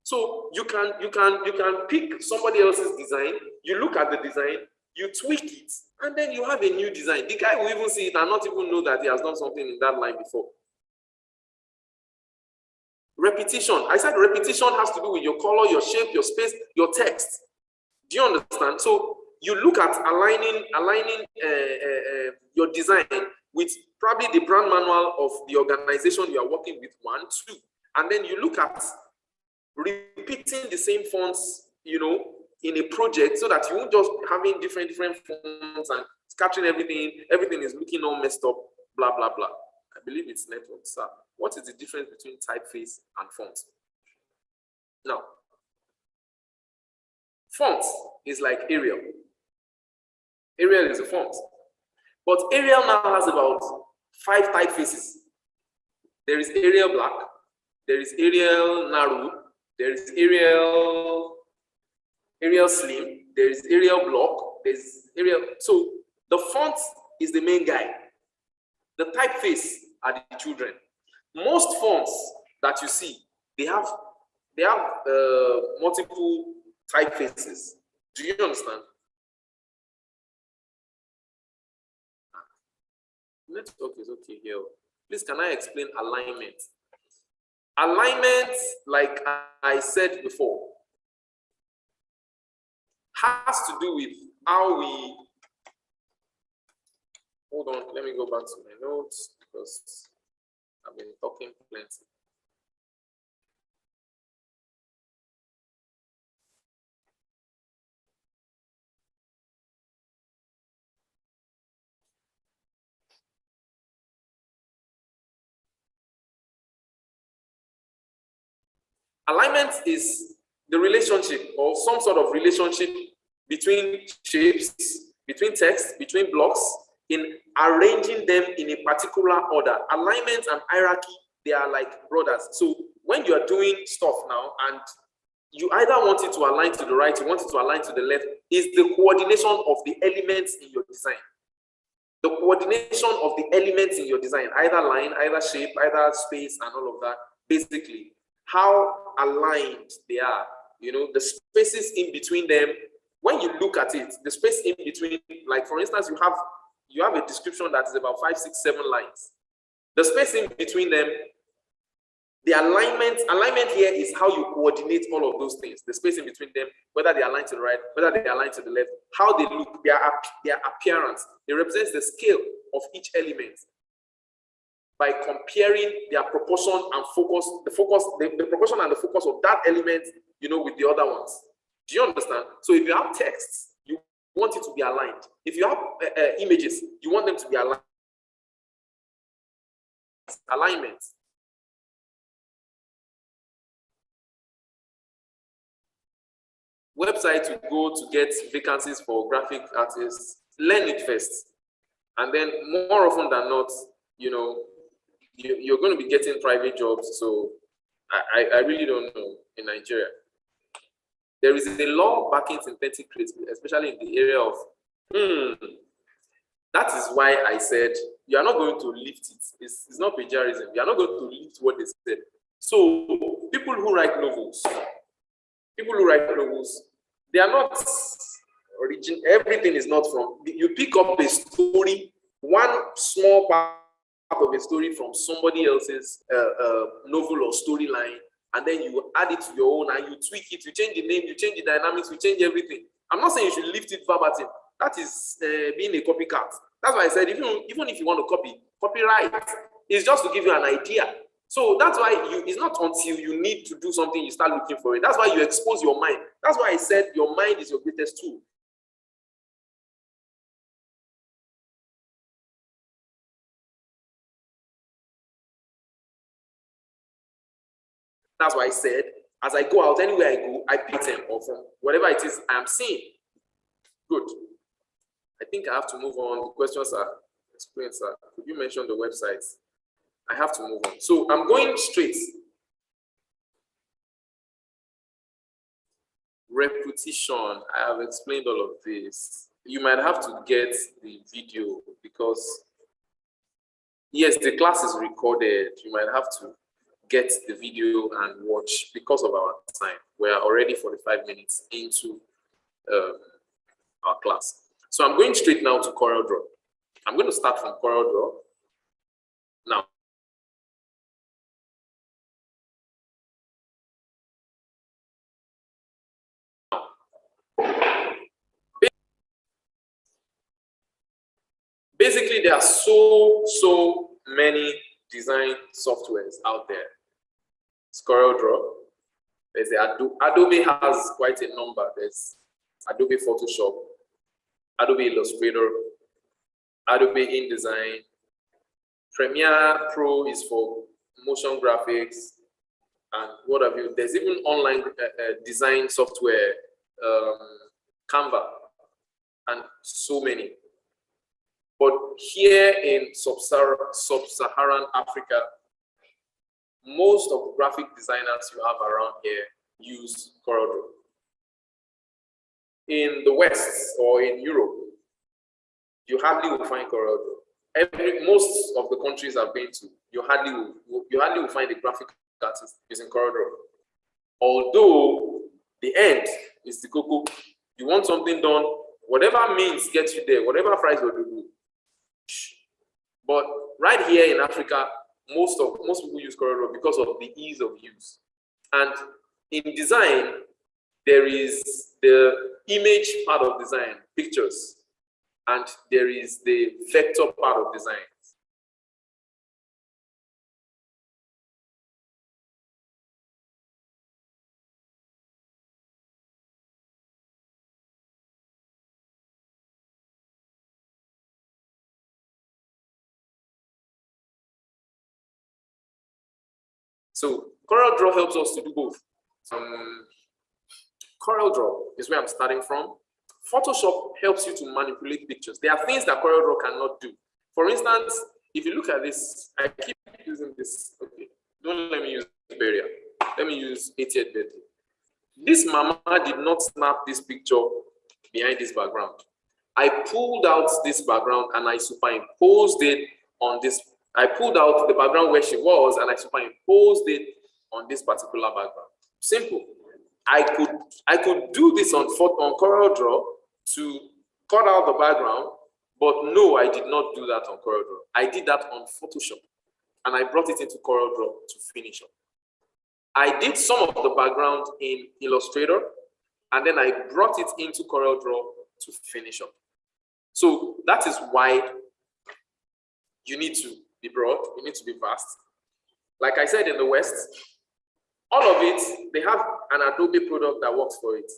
So you can pick somebody else's design, you look at the design, you tweak it, and then you have a new design. The guy will even see it and not even know that he has done something in that line before. Repetition. I said repetition has to do with your color, your shape, your space, your text. Do you understand? So you look at aligning your design with probably the brand manual of the organization you are working with, 1, 2. And then you look at repeating the same fonts, you know, in a project so that you won't just having different fonts and scattering everything. Everything is looking all messed up, blah, blah, blah. I believe it's network. So what is the difference between typeface and font? Now, font is like Arial. Arial is a font. But Arial now has about 5 typefaces. There is Arial Black, there is Arial Narrow, there is Arial Slim, there is Arial Block, there's Arial. So the font is the main guy. The typeface are the children. Most fonts that you see, they have multiple typefaces. Do you understand? Network is okay here. Please, can I explain alignment? Alignment, like I said before, has to do with how we. Hold on, let me go back to my notes because I've been talking plenty. Alignment is the relationship or some sort of relationship between shapes, between text, between blocks, in arranging them in a particular order. Alignment and hierarchy, they are like brothers. So when you are doing stuff now and you either want it to align to the right, you want it to align to the left, is the coordination of the elements in your design. The coordination of the elements in your design, either line, either shape, either space, and all of that, basically, how aligned they are, you know, the spaces in between them. When you look at it, the space in between, like for instance, you have a description that is about 5, 6, 7 lines. The space in between them, the alignment here is how you coordinate all of those things. The space in between them, whether they align to the right, whether they align to the left, how they look, their appearance. It represents the scale of each element by comparing their proportion and focus, the proportion and the focus of that element, you know, with the other ones. Do you understand? So if you have texts, you want it to be aligned. If you have images, you want them to be aligned. Alignment. Website you go to get vacancies for graphic artists, learn it first. And then more often than not, you know, you're going to be getting private jobs. So I really don't know in Nigeria. There is a law backing synthetic creativity, especially in the area of, that is why I said, you are not going to lift it. It's not plagiarism. You are not going to lift what they said. So people who write novels, they are not origin. Everything is not from, you pick up a story, one small part of a story from somebody else's novel or storyline, and then you add it to your own and you tweak it, you change the name, you change the dynamics, you change everything. I'm not saying you should lift it verbatim. That is being a copycat. That's why I said, even if you want to copyright, it's just to give you an idea. So that's why it's not until you need to do something you start looking for it. That's why you expose your mind. That's why I said your mind is your greatest tool. That's why I said, as I go out, anywhere I go, I pick them or from whatever it is I am seeing. Good. I think I have to move on. The questions are explained, sir. Could you mention the websites? I have to move on. So I'm going straight. Repetition. I have explained all of this. You might have to get the video because, yes, the class is recorded. You might have to get the video and watch because of our time. We are already 45 minutes into our class. So I'm going straight now to Coreldraw. I'm going to start from Coreldraw. Now, basically, there are so many design softwares out there. It's Coreldraw, There's the Adobe has quite a number. There's Adobe Photoshop, Adobe Illustrator, Adobe InDesign. Premiere Pro is for motion graphics and what have you. There's even online design software, Canva, and so many. But here in sub-Saharan Africa, most of the graphic designers you have around here use Coreldraw. In the West or in Europe, you hardly will find Coreldraw. Most of the countries I've been to, you hardly will find a graphic artist using Coreldraw. Although the end is the cocoa. You want something done, whatever means gets you there, whatever price will do. But right here in Africa, most people use Coreldraw because of the ease of use. And in design, there is the image part of design, pictures, and there is the vector part of design. So Coreldraw helps us to do both. Coreldraw is where I'm starting from. Photoshop helps you to manipulate pictures. There are things that Coreldraw cannot do. For instance, if you look at this, I keep using this. Okay, don't let me use Bezier. Let me use 80th birthday. This mama did not snap this picture behind this background. I pulled out this background and I superimposed it on this. I pulled out the background where she was and I superimposed it on this particular background. Simple. I could do this on Coreldraw to cut out the background, but no, I did not do that on Coreldraw. I did that on Photoshop, and I brought it into Coreldraw to finish up. I did some of the background in Illustrator, and then I brought it into Coreldraw to finish up. So that is why you need to be broad, you need to be vast. Like I said in the West, all of it, they have an Adobe product that works for it.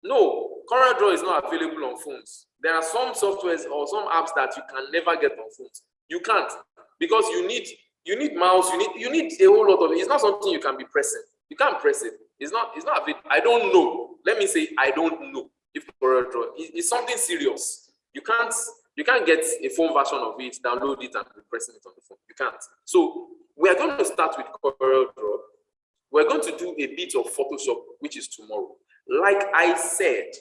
No, Coreldraw is not available on phones. There are some softwares or some apps that you can never get on phones. You can't, because you need mouse, you need a whole lot of it. It's not something you can be pressing. You can't press it. It's not available. I don't know. Let me say I don't know if Coreldraw is something serious. You can't get a phone version of it, download it, and be pressing it on the phone. You can't. So we are going to start with Coreldraw. We're going to do a bit of Photoshop, which is tomorrow. Like I said,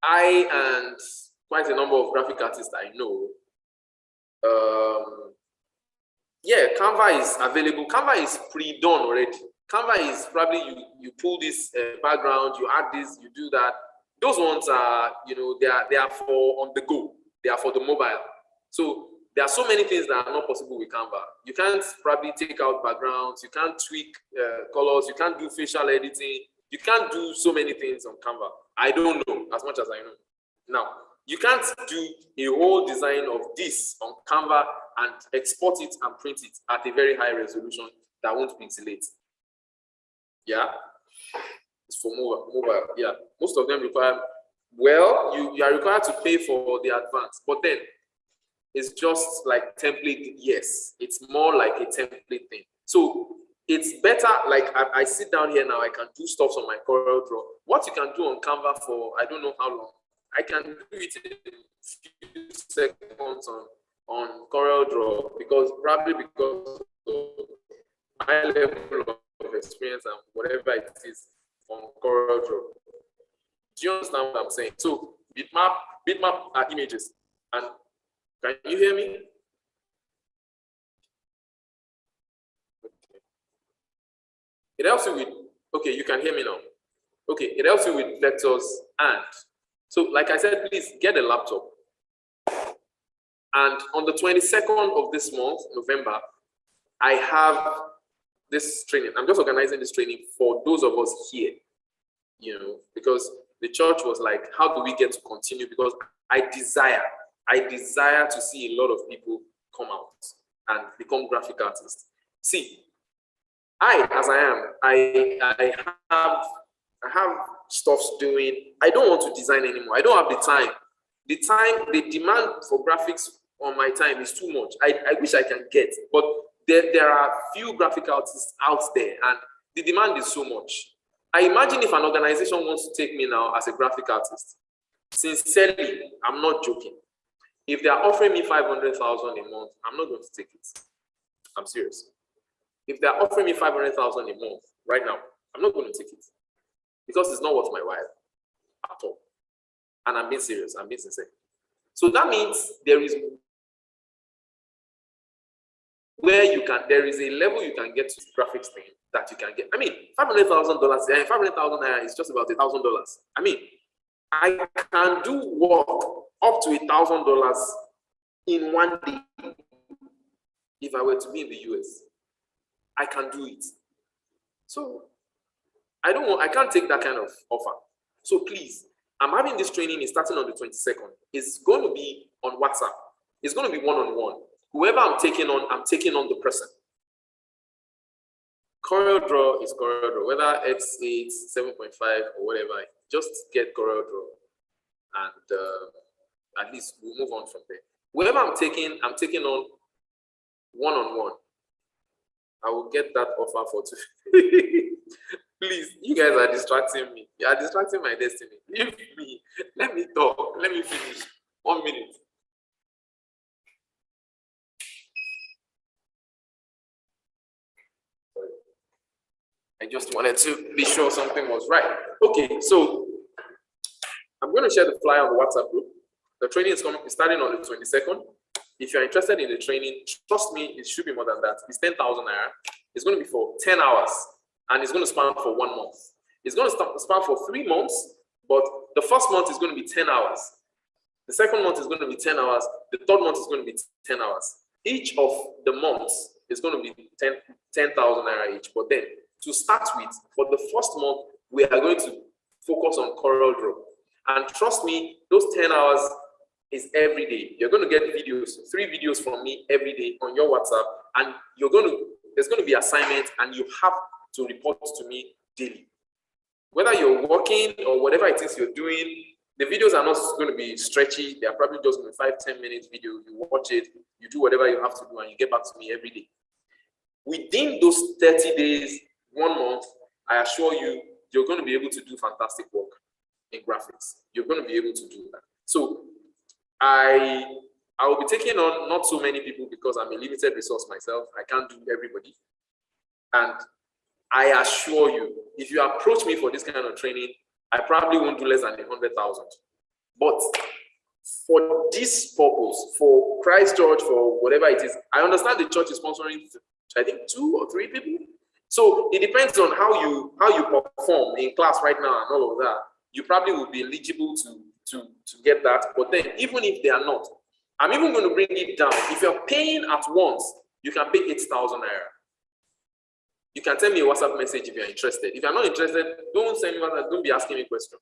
I and quite a number of graphic artists I know, yeah, Canva is available. Canva is pre-done already. Canva is probably you pull this background, you add this, you do that. Those ones are, they are for on the go. They are for the mobile. So there are so many things that are not possible with Canva. You can't probably take out backgrounds. You can't tweak colors. You can't do facial editing. You can't do so many things on Canva. I don't know as much as I know. Now, you can't do a whole design of this on Canva and export it and print it at a very high resolution that won't pixelate. Yeah, it's for mobile. Yeah, most of them require. Well, you are required to pay for the advance, but then it's just like template. Yes, it's more like a template thing. So it's better. Like I sit down here now, I can do stuff on my Coreldraw. What you can do on Canva for I don't know how long, I can do it in a few seconds on Coreldraw because of my level of experience and whatever it is on Coreldraw. Do you understand what I'm saying? So bitmap are images. And can you hear me? Okay. It helps you with, okay, you can hear me now. Okay, it helps you with vectors and. So like I said, please get a laptop. And on the 22nd of this month, November, I have this training. I'm just organizing this training for those of us here, because the church was like, how do we get to continue? Because I desire to see a lot of people come out and become graphic artists. See, as I am, I have stuff doing. I don't want to design anymore. I don't have the time. The demand for graphics on my time is too much. I wish I can get, but there are few graphic artists out there, and the demand is so much. I imagine if an organization wants to take me now as a graphic artist, sincerely, I'm not joking. If they are offering me 500,000 a month, I'm not going to take it. I'm serious. If they're offering me 500,000 a month right now, I'm not going to take it because it's not worth my while at all. And I'm being serious. I'm being sincere. So that means there is a level you can get to graphics thing that you can get. I mean, $500,000, $500,000 is just about $1,000. I mean, I can do work up to $1,000 in one day. If I were to be in the US, I can do it. So I can't take that kind of offer. So please, I'm having this training is starting on the 22nd. It's going to be on WhatsApp. It's going to be one-on-one. Whoever I'm taking on the person. Coreldraw is Coreldraw, whether it's 7.5 or whatever, just get Coreldraw and at least we'll move on from there. Whoever I'm taking on one-on-one. I will get that offer for two. Please, you guys are distracting me. You are distracting my destiny. Leave me. Let me talk. Let me finish. 1 minute. I just wanted to be sure something was right. Okay, so I'm going to share the flyer on the WhatsApp group. The training is starting on the 22nd. If you're interested in the training, trust me, it should be more than that. It's 10,000 naira. It's going to be for 10 hours, and it's going to span for 1 month. It's going to span for 3 months, but the first month is going to be 10 hours. The second month is going to be 10 hours. The third month is going to be 10 hours. Each of the months is going to be 10,000 naira each. But then, to start with, for the first month, we are going to focus on Coreldraw. And trust me, those 10 hours is every day. You're going to get videos, 3 videos from me every day on your WhatsApp, and there's going to be assignments, and you have to report to me daily. Whether you're working or whatever it is you're doing, the videos are not going to be stretchy. They are probably just going to be 5-10 minute video. You watch it, you do whatever you have to do, and you get back to me every day. Within those 30 days, 1 month, I assure you, you're going to be able to do fantastic work in graphics. You're going to be able to do that. So I will be taking on not so many people because I'm a limited resource myself. I can't do everybody. And I assure you, if you approach me for this kind of training, I probably won't do less than 100,000. But for this purpose, for Christchurch, for whatever it is, I understand the church is sponsoring, I think 2 or 3 people. So it depends on how you perform in class right now and all of that. You probably will be eligible to get that. But then, even if they are not, I'm even going to bring it down. If you're paying at once, you can pay 8,000 naira. You can send me a WhatsApp message if you're interested. If you're not interested, don't send me WhatsApp. Don't be asking me questions.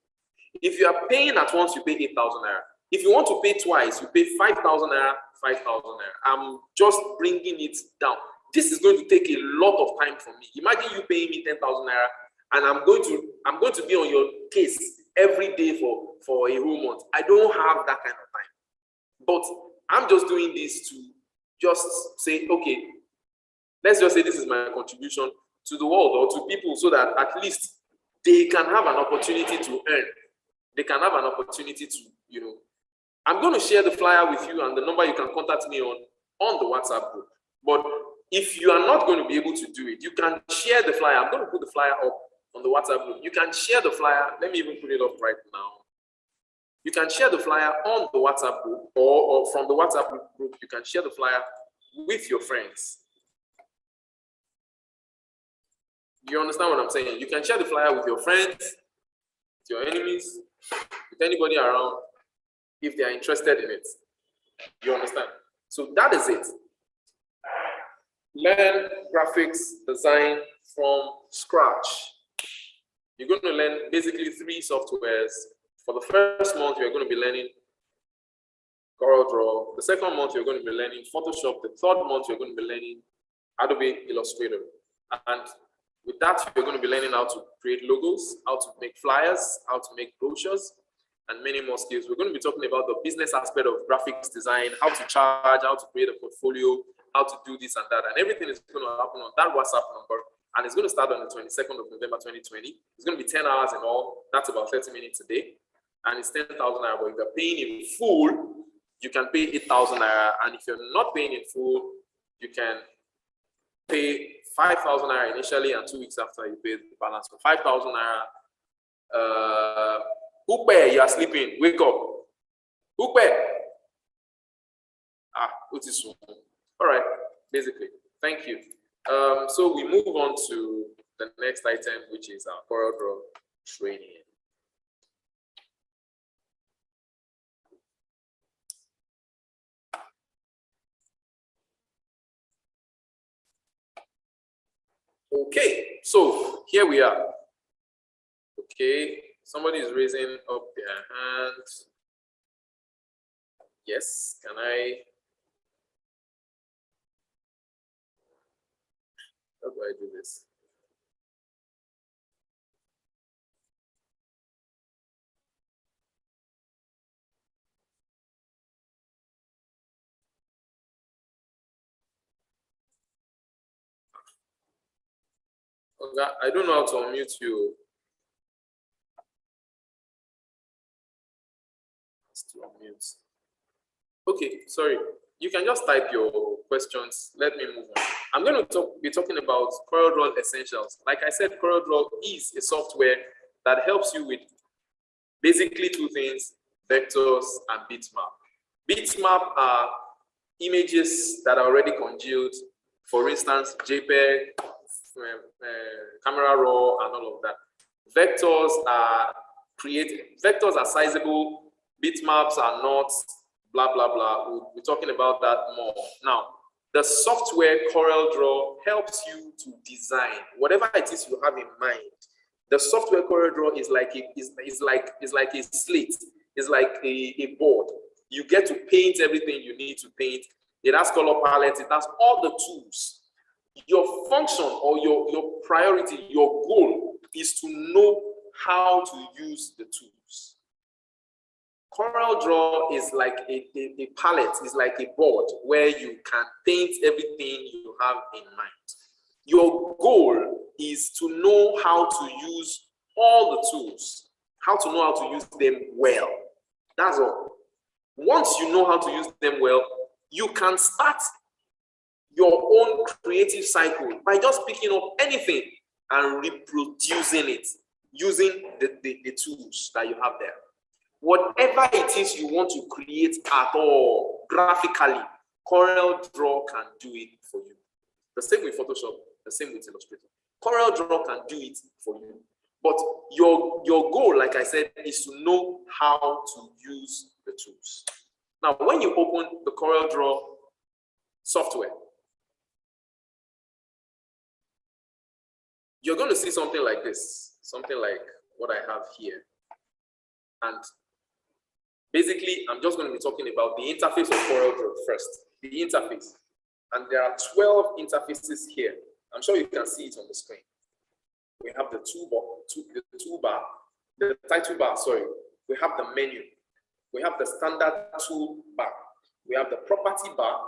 If you are paying at once, you pay 8,000 naira. If you want to pay twice, you pay 5,000 naira, 5,000 naira. I'm just bringing it down. This is going to take a lot of time from me. Imagine you paying me 10,000 naira, and I'm going to be on your case every day for a whole month. I don't have that kind of time. But I'm just doing this to just say, okay, let's just say this is my contribution to the world or to people so that at least they can have an opportunity to earn. They can have an opportunity to, I'm going to share the flyer with you and the number you can contact me on the WhatsApp group. But if you are not going to be able to do it, you can share the flyer. I'm going to put the flyer up on the WhatsApp group. You can share the flyer. Let me even put it up right now. You can share the flyer on the WhatsApp group or from the WhatsApp group, you can share the flyer with your friends. Do you understand what I'm saying? You can share the flyer with your friends, with your enemies, with anybody around if they are interested in it. You understand? So that is it. Learn graphics design from scratch. You're going to learn basically 3 softwares. For the first month, you're going to be learning Coreldraw. The second month, you're going to be learning Photoshop. The third month, you're going to be learning Adobe Illustrator. And with that, you're going to be learning how to create logos, how to make flyers, how to make brochures, and many more skills. We're going to be talking about the business aspect of graphics design, how to charge, how to create a portfolio, how to do this and that. And everything is going to happen on that WhatsApp number. And it's going to start on the 22nd of November, 2020. It's going to be 10 hours in all. That's about 30 minutes a day. And it's 10,000 naira. But if you're paying in full, you can pay 8,000 naira. And if you're not paying in full, you can pay 5,000 naira initially, and 2 weeks after you pay the balance for 5,000 naira. Upe, you are sleeping. Wake up. Upe. What is wrong? All right, basically. Thank you. So we move on to the next item, which is our Coreldraw training. Okay, so here we are. Okay, somebody is raising up their hand. Yes, can I? How do I do this? Okay, I don't know how to unmute you. To unmute. Okay, sorry. You can just type your questions. Let me move on. I'm going to be talking about Coreldraw Essentials. Like I said, Coreldraw is a software that helps you with basically two things: vectors and bitmap. Bitmap are images that are already congealed. For instance, JPEG, camera raw, and all of that. Vectors are vectors are sizable. Bitmaps are not, blah, blah, blah. We'll be talking about that more. Now, the software Coreldraw helps you to design whatever it is you have in mind. The software Coreldraw is like a slate. It's like a board. You get to paint everything you need to paint. It has color palettes. It has all the tools. Your function or your priority, your goal is to know how to use the tools. Coreldraw is like a palette, is like a board where you can paint everything you have in mind. Your goal is to know how to use all the tools, how to know how to use them well. That's all. Once you know how to use them well, you can start your own creative cycle by just picking up anything and reproducing it using the tools that you have there. Whatever it is you want to create at all, graphically, Coreldraw can do it for you. The same with Photoshop, the same with Illustrator. Coreldraw can do it for you. But your goal, like I said, is to know how to use the tools. Now, when you open the Coreldraw software, you're going to see something like this, something like what I have here. And basically, I'm just going to be talking about the interface of Coreldraw first, the interface. And there are 12 interfaces here. I'm sure you can see it on the screen. We have the toolbar, the title bar, sorry. We have the menu. We have the standard toolbar. We have the property bar.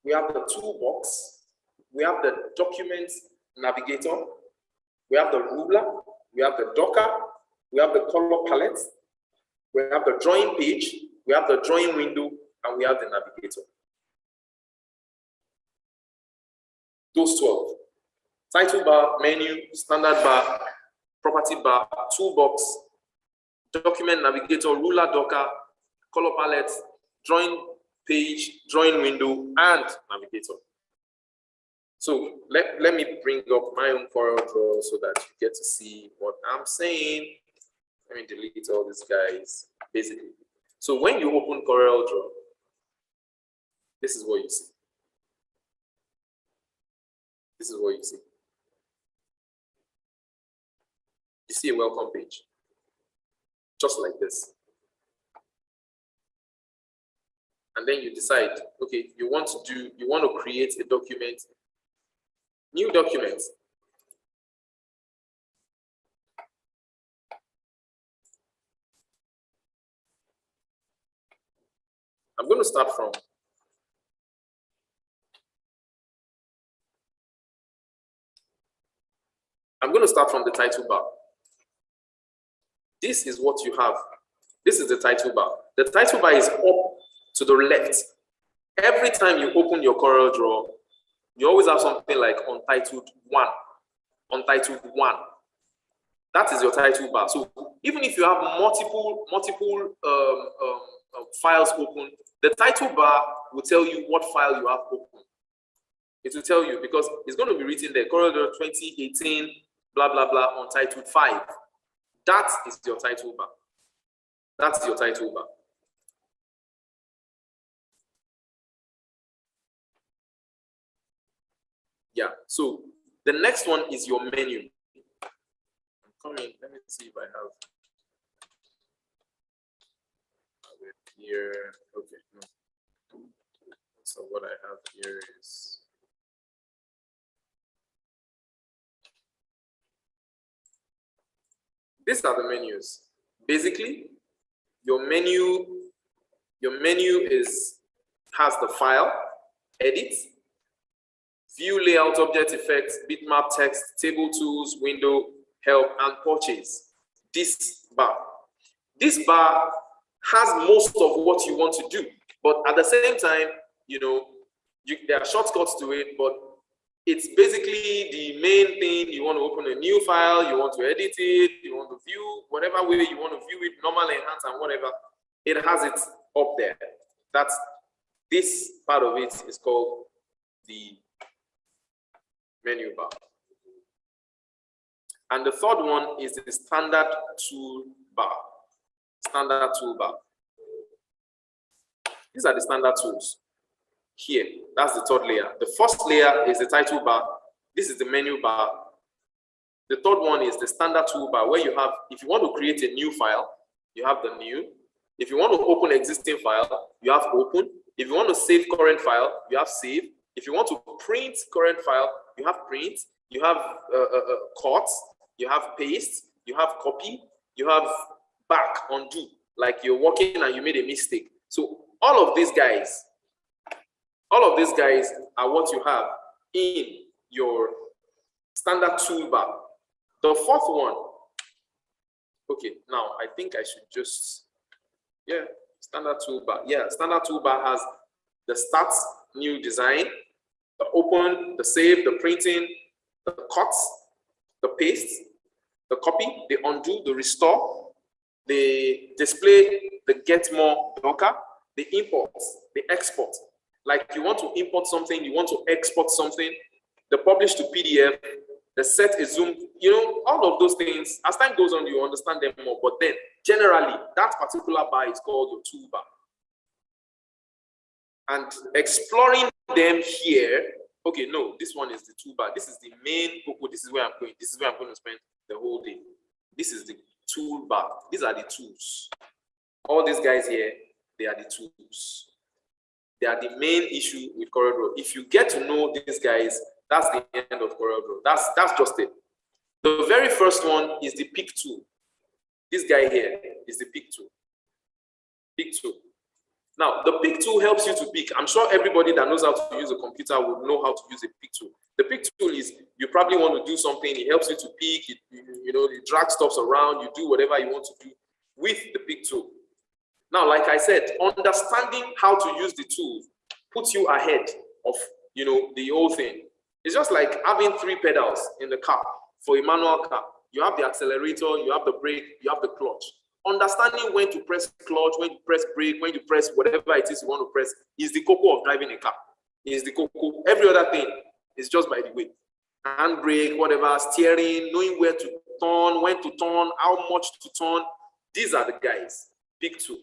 We have the toolbox. We have the document navigator. We have the ruler. We have the docker. We have the color palette. We have the drawing page. We have the drawing window, and we have the navigator. Those 12. Title bar, menu, standard bar, property bar, toolbox, document navigator, ruler, docker, color palette, drawing page, drawing window, and navigator. So let me bring up my own Coreldraw so that you get to see what I'm saying. Let me delete all these guys, basically. So when you open Coreldraw, this is what you see. This is what you see. You see a welcome page, just like this. and then you decide, okay, you want to create a document, new document. I'm going to start from the title bar. This is what you have. This is the title bar. The title bar is up to the left. Every time you open your Coreldraw, you always have something like Untitled 1. Untitled 1. That is your title bar. So even if you have multiple files open, the title bar will tell you what file you have open. It will tell you because it's going to be written there, Coreldraw 2018, blah, blah, blah, Untitled 5. That is your title bar. That's your title bar. Yeah, so the next one is your menu. I'm coming, let me see if I have it here. Okay, no. So what I have here is these are the menus. Basically, your menu has the file, edit, view, layout, object effects, bitmap, text, table tools, window, help, and purchase. This bar has most of what you want to do, but at the same time, there are shortcuts to it, but it's basically the main thing. You want to open a new file, you want to edit it, you want to view whatever way you want to view it, normal, enhance, and whatever. It has it up there. That's this part of it is called the menu bar. And the third one is the standard toolbar. Standard toolbar. These are the standard tools. Here, that's the third layer. The first layer is the title bar. This is the menu bar. The third one is the standard toolbar, where you have, if you want to create a new file, you have the new. If you want to open existing file, you have open. If you want to save current file, you have save. If you want to print current file, you have print. You have cut. You have paste. You have copy. You have back, undo. Like you're working and you made a mistake. So all of these guys are what you have in your standard toolbar. The fourth one, okay, now I think I should just, standard toolbar. Yeah, standard toolbar has the start, new design, the open, the save, the printing, the cuts, the paste, the copy, the undo, the restore, the display, the get more docker, the import, the export. Like you want to import something, you want to export something, the publish to PDF, the set a zoom, all of those things. As time goes on, you understand them more. But then generally, that particular bar is called your toolbar. And exploring them here, okay, no, this one is the toolbar. This is the main focus. This is where I'm going. This is where I'm going to spend the whole day. This is the toolbar. These are the tools. All these guys here, they are the tools. They are the main issue with Coreldraw. If you get to know these guys, that's the end of Coreldraw. That's just it. The very first one is the pick tool. This guy here is the pick tool. Pick tool. Now, the pick tool helps you to pick. I'm sure everybody that knows how to use a computer would know how to use a pick tool. The pick tool is, you probably want to do something, it helps you to pick, you drag stuff around, you do whatever you want to do with the pick tool. Now, like I said, understanding how to use the tool puts you ahead of, the whole thing. It's just like having 3 pedals in the car for a manual car. You have the accelerator, you have the brake, you have the clutch. Understanding when to press clutch, when to press brake, when to press whatever it is you want to press is the cocoa of driving a car. Is the cocoa. Every other thing is just by the way. Handbrake, whatever, steering, knowing where to turn, when to turn, how much to turn. These are the guys. Pick tool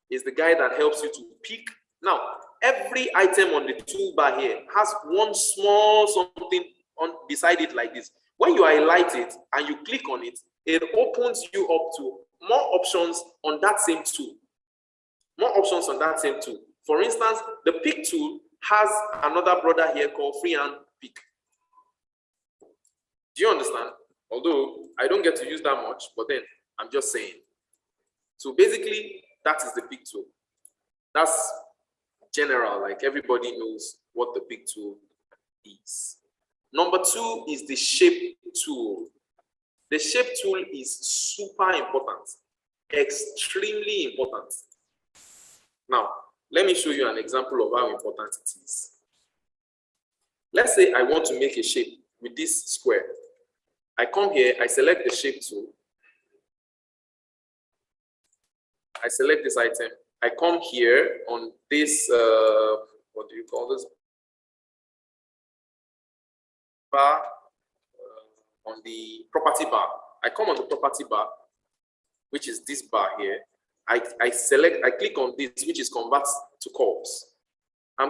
is the guy that helps you to pick. Now, every item on the toolbar here has one small something on beside it like this. When you highlight it and you click on it, it opens you up to more options on that same tool. More options on that same tool. For instance, the pick tool has another brother here called freehand pick. Do you understand? Although I don't get to use that much, but then I'm just saying. So basically, that is the pick tool. That's general, like everybody knows what the pick tool is. Number 2 is the shape tool. The shape tool is super important, extremely important. Now, let me show you an example of how important it is. Let's say I want to make a shape with this square. I come here, I select the shape tool. I select this item. I come here on this, what do you call this? Bar, on the property bar. I come on the property bar, which is this bar here. I click on this, which is convert to curves. I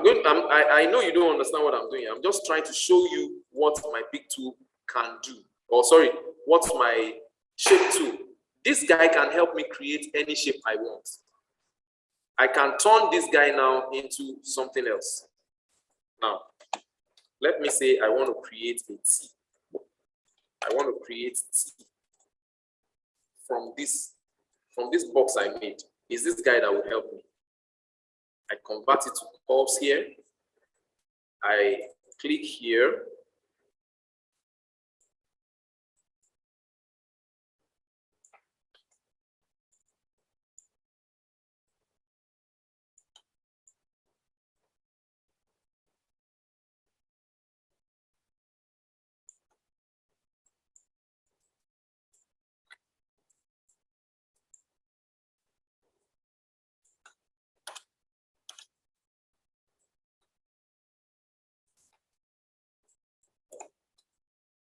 know you don't understand what I'm doing. I'm just trying to show you what my pick tool can do. Or sorry, what's my shape tool. This guy can help me create any shape I want. I can turn this guy now into something else. Now, let me say I want to create a T. I want to create T from this box I made. Is this guy that will help me? I convert it to curves here. I click here.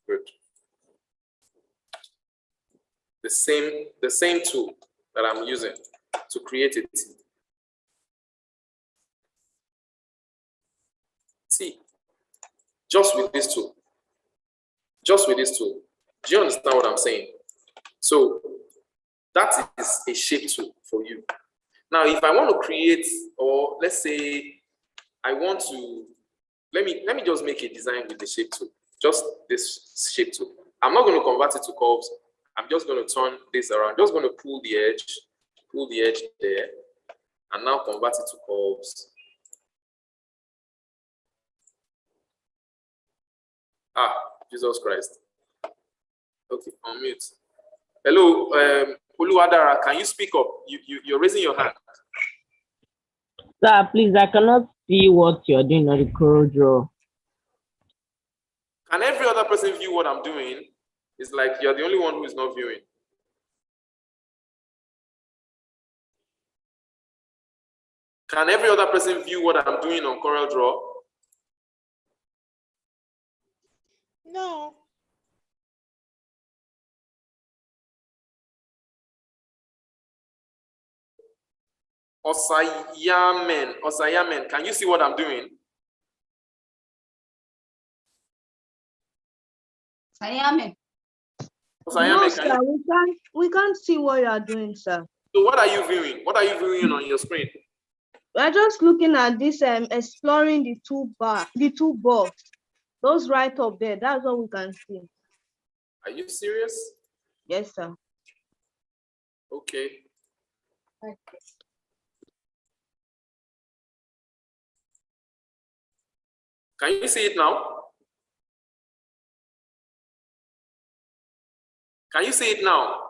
Good. The same tool that I'm using to create a T. See, just with this tool. Just with this tool. Do you understand what I'm saying? So that is a shape tool for you. Now, if I want to create, or let's say I want to, let me just make a design with the shape tool. Just this shape tool. I'm not going to convert it to curves. I'm just going to turn this around. Just going to pull the edge there, and now convert it to curves. Ah, Jesus Christ. Okay, unmute. Hello, Oluwadara, can you speak up? You're raising your hand.
Sir, please, I cannot see what you're doing on the Coreldraw.
Can every other person view what I'm doing? It's like you're the only one who is not viewing. Can every other person view what I'm doing on Coreldraw?
No.
Osayamen, can you see what I'm doing?
Osayamen.
No,
sir, we can't see what you are doing, sir.
So what are you viewing? What are you viewing on your screen?
We're just looking at this exploring the toolbar, the toolbox. Those right up there, that's what we can see.
Are you serious?
Yes, sir.
Okay. Can you see it now? Can you see it now?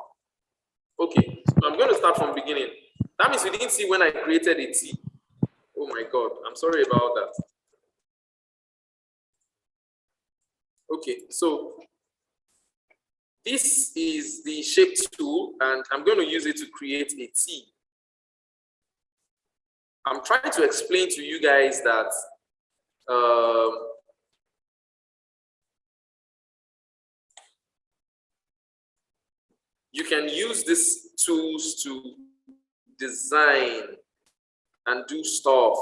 Okay, so I'm going to start from beginning. That means you didn't see when I created a T. Oh my God, I'm sorry about that. Okay, so this is the shape tool, and I'm going to use it to create a T. I'm trying to explain to you guys that you can use these tools to design and do stuff.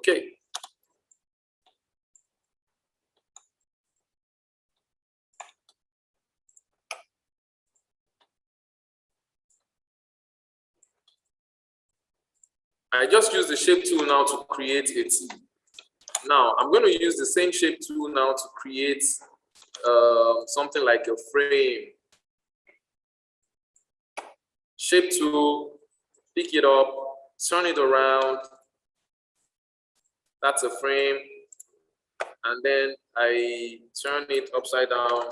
Okay. I just use the shape tool now to create a T. Now I'm going to use the same shape tool now to create something like a frame. Shape tool, pick it up, turn it around. That's a frame. And then I turn it upside down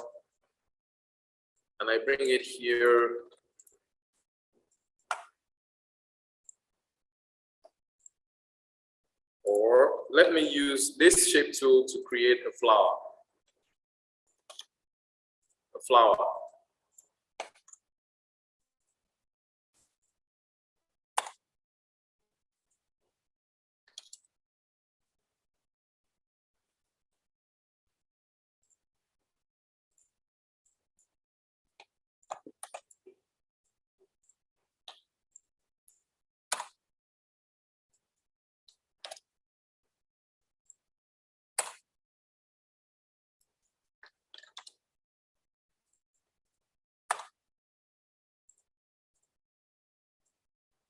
and I bring it here. Or let me use this shape tool to create a flower. A flower.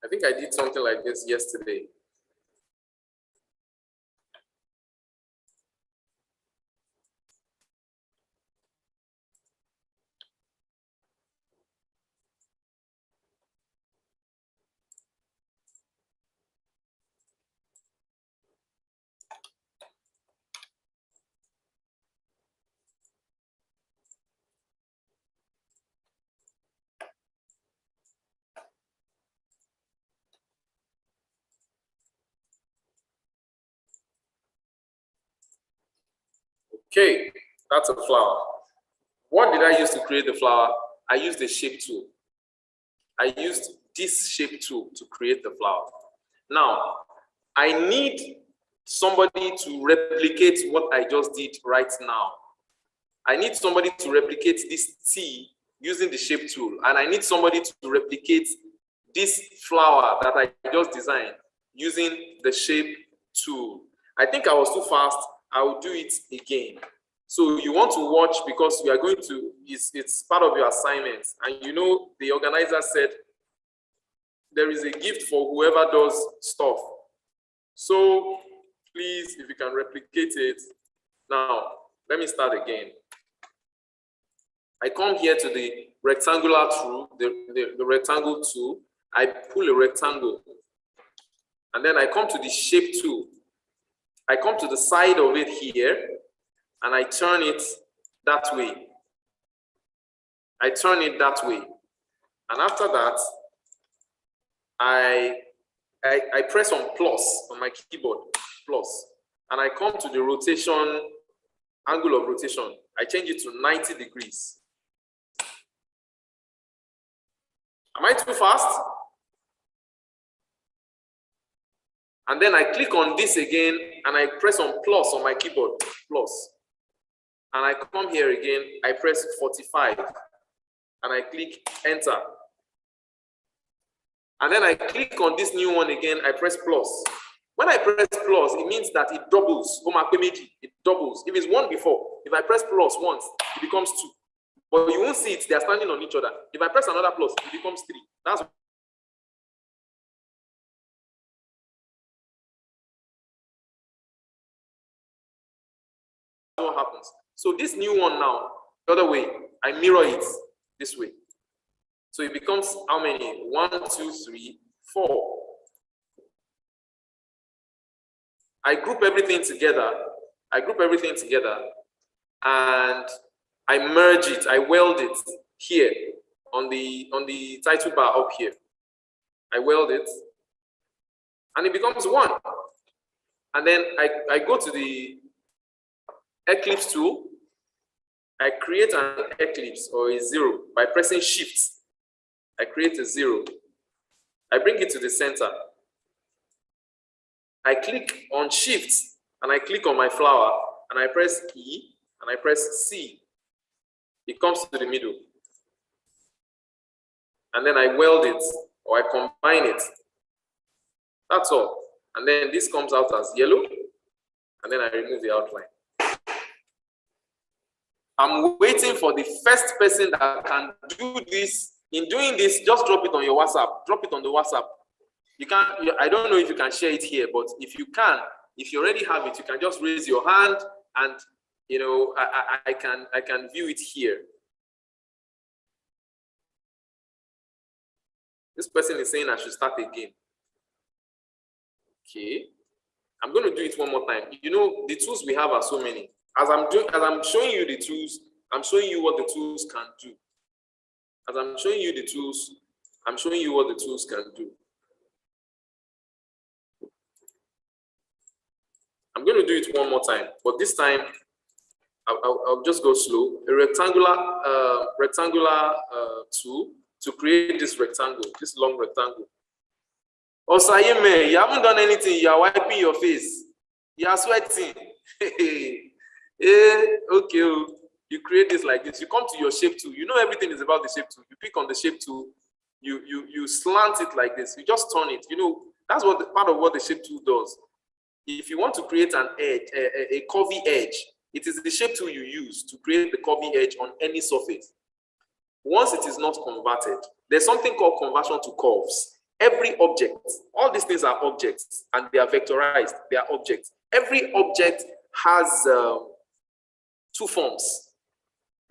I think I did something like this yesterday. Okay, that's a flower. What did I use to create the flower? I used the shape tool. I used this shape tool to create the flower. Now, I need somebody to replicate what I just did right now. I need somebody to replicate this T using the shape tool, and I need somebody to replicate this flower that I just designed using the shape tool. I think I was too fast. I will do it again. So you want to watch because you are going to, it's part of your assignment. And you know, the organizer said there is a gift for whoever does stuff. So please, if you can replicate it. Now, let me start again. I come here to the rectangular tool, the rectangle tool. I pull a rectangle. And then I come to the shape tool. I come to the side of it here, and I turn it that way. I turn it that way. And after that, I press on plus on my keyboard, plus. And I come to the rotation, angle of rotation. I change it to 90 degrees. Am I too fast? And then I click on this again, and I press on plus on my keyboard, plus. And I come here again, I press 45, and I click enter. And then I click on this new one again, I press plus. When I press plus, it means that it doubles. It doubles. If it's one before, if I press plus once, it becomes 2. But you won't see it, they are standing on each other. If I press another plus, it becomes 3. That's what happens. So this new one now, the other way, I mirror it this way. So it becomes how many? 1, 2, 3, 4. I group everything together. And I merge it. I weld it here on the title bar up here. I weld it, and it becomes 1. And then I go to the Eclipse tool. I create an ellipse or a 0 by pressing Shift. I create a 0. I bring it to the center. I click on Shift and I click on my flower and I press E and I press C. It comes to the middle. And then I weld it or I combine it. That's all. And then this comes out as yellow, and then I remove the outline. I'm waiting for the first person that can do this. In doing this, just drop it on your WhatsApp. Drop it on the WhatsApp. You can't, I don't know if you can share it here, but if you can, if you already have it, you can just raise your hand and, you know, I can view it here. This person is saying I should start again. Okay. I'm going to do it one more time. You know, the tools we have are so many. As I'm showing you the tools, I'm showing you what the tools can do. As I'm showing you the tools, I'm showing you what the tools can do. I'm going to do it one more time, but this time I'll just go slow. A rectangular tool to create this rectangle, this long rectangle. Oh, Sayeme, you haven't done anything. You are wiping your face. You are sweating. Okay. You create this like this. You come to your shape tool. You know everything is about the shape tool. You pick on the shape tool. You slant it like this. You just turn it. You know that's what part of what the shape tool does. If you want to create an edge, a curvy edge, it is the shape tool you use to create the curvy edge on any surface. Once it is not converted, there's something called conversion to curves. Every object, all these things are objects and they are vectorized, they are objects. Every object has two forms.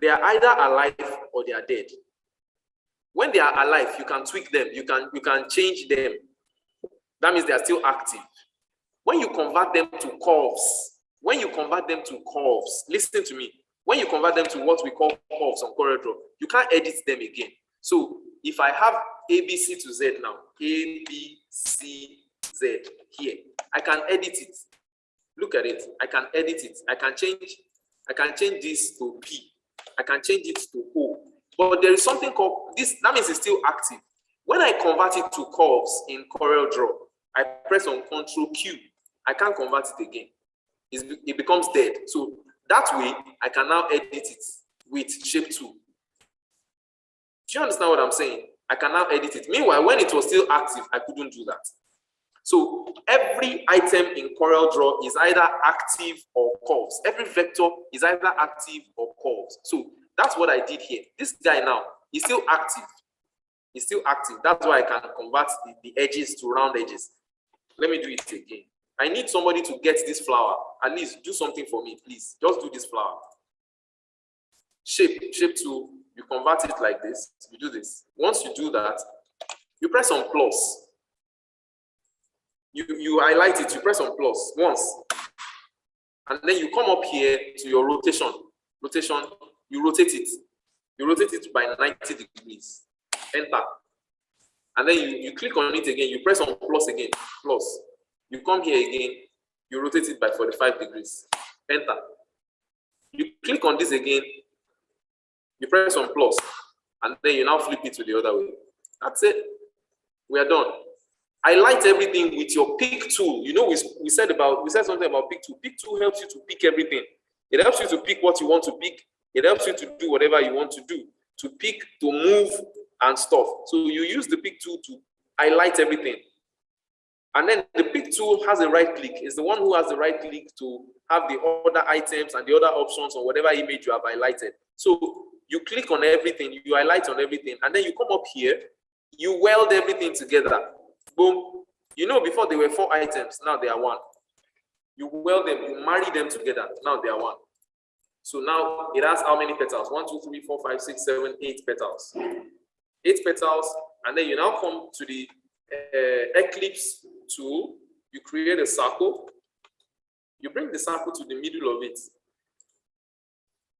They are either alive or they are dead. When they are alive, you can tweak them, you can change them. That means they are still active. When you convert them to curves, listen to me. When you convert them to what we call curves on Coreldraw, you can't edit them again. So if I have ABC to Z now, A, B, C, Z here, I can edit it. Look at it. I can edit it. I can change this to P. I can change it to O. But there is something called this. That means it's still active. When I convert it to curves in Coreldraw, I press on Ctrl Q. I can't convert it again. It becomes dead. So that way, I can now edit it with Shape Tool. Do you understand what I'm saying? I can now edit it. Meanwhile, when it was still active, I couldn't do that. So every item in Coreldraw is either active or curves. Every vector is either active or curves. So that's what I did here. This guy now is still active. It's still active. That's why I can convert the edges to round edges. Let me do it again. I need somebody to get this flower. At least do something for me, please. Just do this flower. Shape Tool. You convert it like this. You do this. Once you do that, you press on plus. You highlight it. You press on plus once, and then you come up here to your rotation. You rotate it. You rotate it by 90 degrees. Enter. And then you click on it again. You press on plus again. Plus. You come here again. You rotate it by 45 degrees. Enter. You click on this again. You press on plus, and then you now flip it to the other way. That's it. We are done. Highlight everything with your pick tool. You know, we said something about pick tool. Pick tool helps you to pick everything. It helps you to pick what you want to pick. It helps you to do whatever you want to do, to pick, to move, and stuff. So you use the pick tool to highlight everything. And then the pick tool has a right click. It's the one who has the right click to have the other items and the other options on whatever image you have highlighted. So you click on everything, you highlight on everything, and then you come up here, you weld everything together. Boom. You know, before there were 4 items, now they are 1. You weld them, you marry them together, now they are 1. So now it has how many petals? 1, 2, 3, 4, 5, 6, 7, 8 petals. 8 petals, and then you now come to the Eclipse Tool. You create a circle. You bring the circle to the middle of it.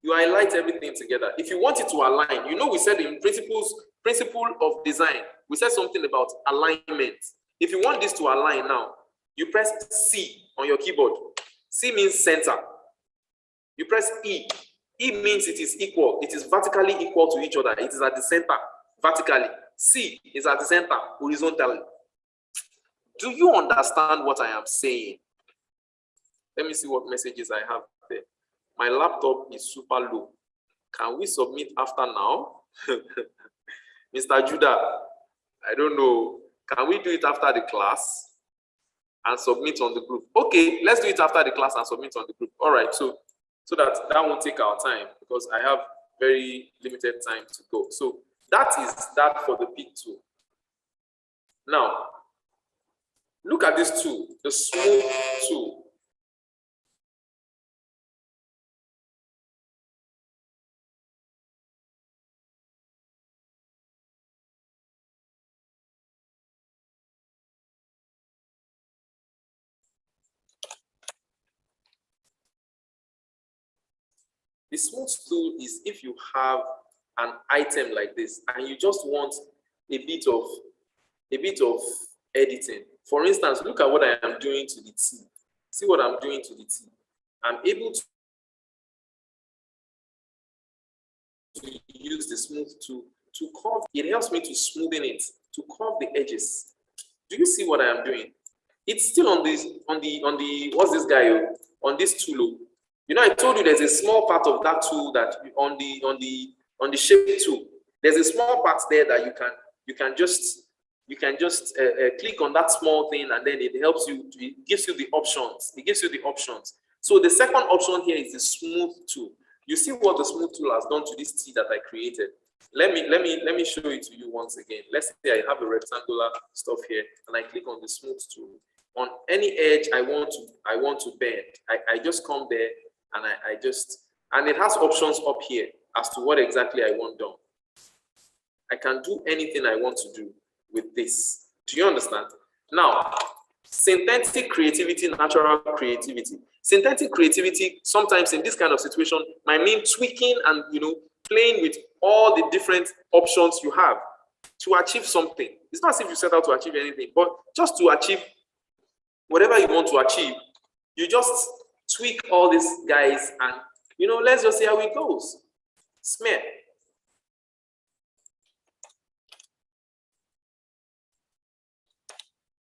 You highlight everything together. If you want it to align, you know, we said in principle of design, we said something about alignment. If you want this to align now, you press C on your keyboard. C means center. You press E. E means it is equal. It is vertically equal to each other. It is at the center vertically. C is at the center horizontally. Do you understand what I am saying? Let me see what messages I have there. My laptop is super low. Can we submit after now? Mr. Judah, I don't know. Can we do it after the class? and submit on the group. Okay, let's do it after the class and submit on the group. All right, so that won't take our time because I have very limited time to go. So that is that for the pick tool. Now, look at this tool, the smooth tool. The smooth tool is if you have an item like this and you just want a bit of editing. For instance, look at what I am doing to the T. See what I'm doing to the T. I'm able to use the smooth tool to curve. It helps me to smoothen it, to curve the edges. Do you see what I am doing? It's still on the what's this guy on this tool. You know, I told you there's a small part of that tool that on the shape tool. There's a small part there that you can just click on that small thing, and then it helps you. It gives you the options. It gives you the options. So the second option here is the smooth tool. You see what the smooth tool has done to this T that I created. Let me show it to you once again. Let's say I have a rectangular stuff here, and I click on the smooth tool. On any edge I want to bend, I just come there and and it has options up here as to what exactly I want done. I can do anything I want to do with this. Do you understand? Now, synthetic creativity, natural creativity. Synthetic creativity, sometimes in this kind of situation, might mean tweaking and playing with all the different options you have to achieve something. It's not as if you set out to achieve anything, but just to achieve whatever you want to achieve, you just tweak all these guys and let's just see how it goes. Smear.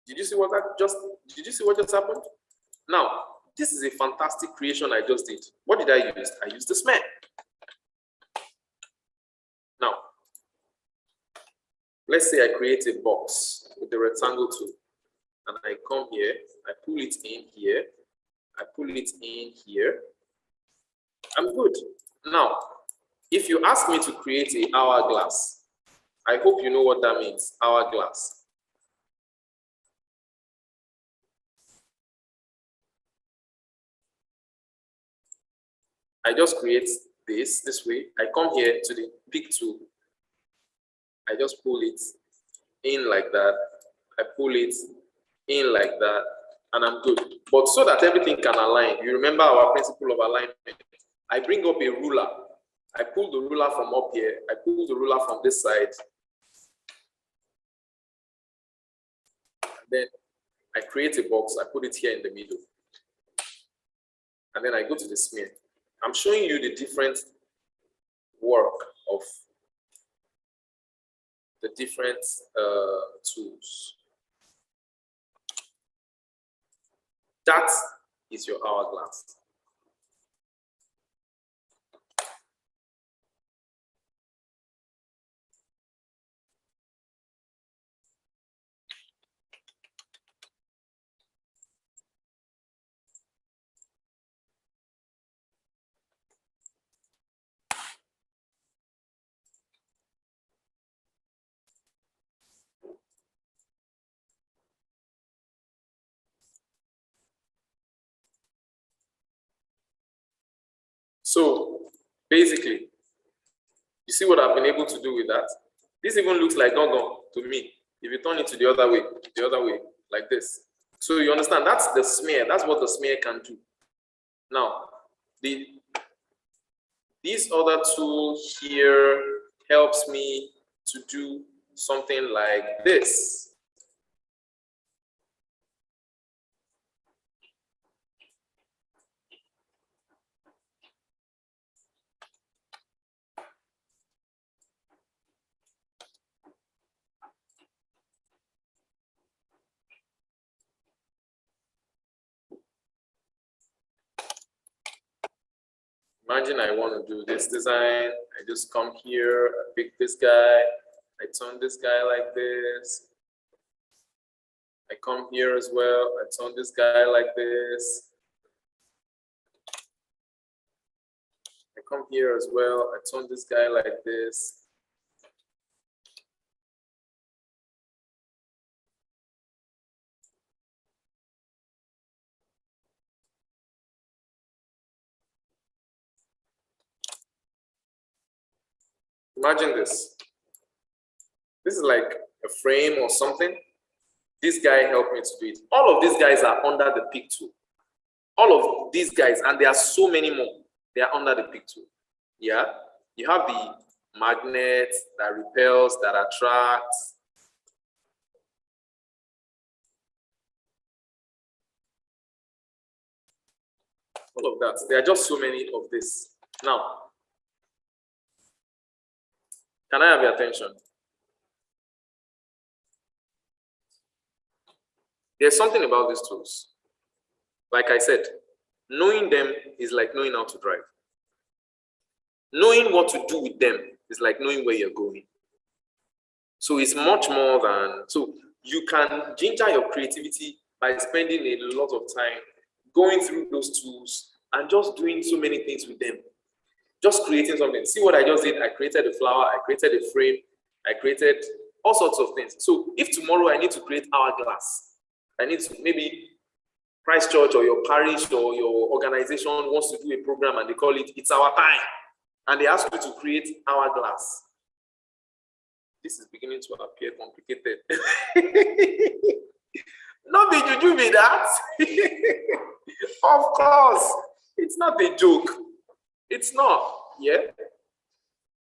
Did you see what just happened? Now, this is a fantastic creation I just did. What did I use? I used the smear. Now, let's say I create a box with the rectangle tool. And I come here, I pull it in here, I pull it in here. I'm good. Now, if you ask me to create an hourglass, I hope you know what that means, hourglass. I just create this way. I come here to the pick tool. I just pull it in like that. I pull it in like that, and I'm good. But so that everything can align, you remember our principle of alignment. I bring up a ruler. I pull the ruler from up here. I pull the ruler from this side. And then I create a box. I put it here in the middle. And then I go to the smear. I'm showing you the different work of the different tools. That is your hourglass. So basically, you see what I've been able to do with that? This even looks like gong to me. If you turn it to the other way, like this. So you understand, that's the smear. That's what the smear can do. Now, this other tool here helps me to do something like this. Imagine I want to do this design. I just come here, I pick this guy, I turn this guy like this. I come here as well. I turn this guy like this. I come here as well. I turn this guy like this. Imagine this. This is like a frame or something. This guy helped me to do it. All of these guys are under the pick tool. All of these guys, and there are so many more, they are under the pick tool. Yeah, you have the magnet that repels, that attracts. All of that. There are just so many of this. Now, can I have your attention? There's something about these tools. Like I said, knowing them is like knowing how to drive. Knowing what to do with them is like knowing where you're going. So it's much more than, so you can ginger your creativity by spending a lot of time going through those tools and just doing so many things with them. Just creating something. See what I just did? I created a flower, I created a frame, I created all sorts of things. So if tomorrow I need to create Hourglass, I need to, maybe Christchurch or your parish or your organization wants to do a program and they call it It's Our Time, and they ask you to create Hourglass. This is beginning to appear complicated. Not the juju be that. Of course, it's not a joke. It's not, yeah.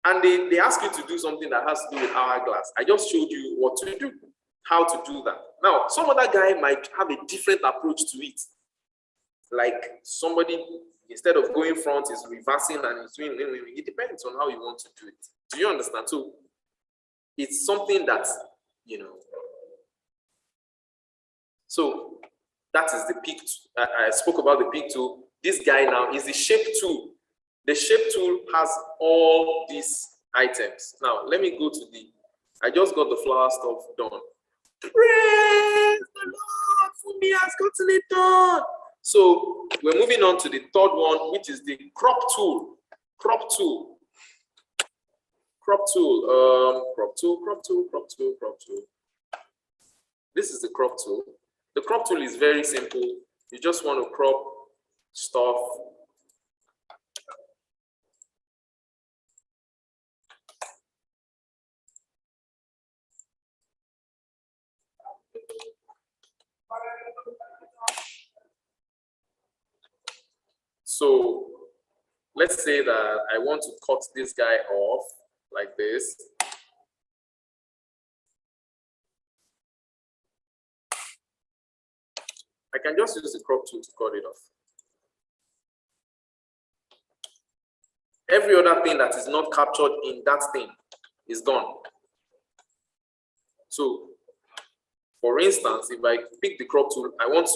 And they ask you to do something that has to do with Hourglass. I just showed you what to do, how to do that. Now, some other guy might have a different approach to it. Like somebody, instead of going front, is reversing and is doing, it depends on how you want to do it. Do you understand? So it's something that, you know. So that is the pick. I spoke about the pick tool. This guy now is the shape tool. The shape tool has all these items. Now, let me go to the, I just got the flower stuff done. Praise the Lord, for me has gotten it done. So we're moving on to the third one, which is the crop tool. Crop tool. Crop tool. Crop tool, crop tool, crop tool, crop tool. This is the crop tool. The crop tool is very simple. You just want to crop stuff. So let's say that I want to cut this guy off like this. I can just use the crop tool to cut it off. Every other thing that is not captured in that thing is gone. So, for instance, if I pick the crop tool, I want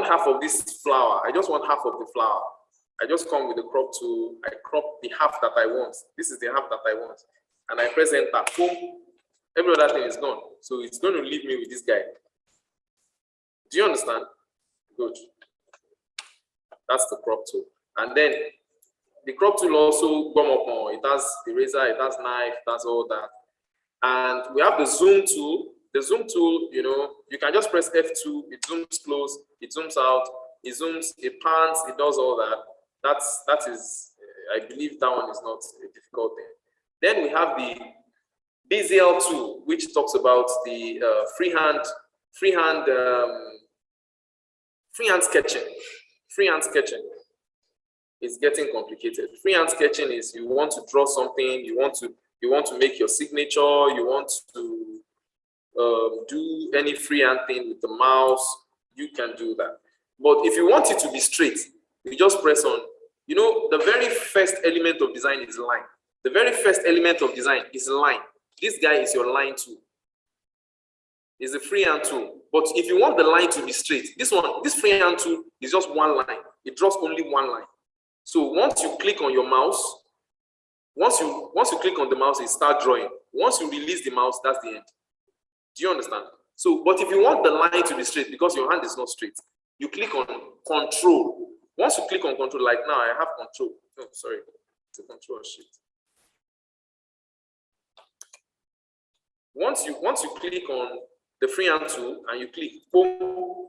half of this flower. I just want half of the flower. I just come with the crop tool. I crop the half that I want. This is the half that I want. And I press enter. Boom. Every other thing is gone. So it's going to leave me with this guy. Do you understand? Good. That's the crop tool. And then the crop tool also come up on. It has eraser, it has knife, that's all that. And we have the zoom tool. The zoom tool, you know, you can just press F2, it zooms close, it zooms out, it zooms, it pans, it does all that. That is, I believe that one is not a difficult thing. Then we have the Bezier Tool, which talks about the freehand sketching. Freehand sketching is getting complicated. Freehand sketching is you want to draw something, you want to make your signature, you want to do any freehand thing with the mouse, you can do that. But if you want it to be straight, you just press on. You know, the very first element of design is line. The very first element of design is line. This guy is your line tool. It's a freehand tool. But if you want the line to be straight, this freehand tool is just one line. It draws only one line. So once you click on your mouse, once you click on the mouse, it starts drawing. Once you release the mouse, that's the end. Do you understand? So, but if you want the line to be straight because your hand is not straight, you click on control. Once you click on control, like now I have control. No, sorry, it's a control shift. Once you click on the freehand tool and you click, boom,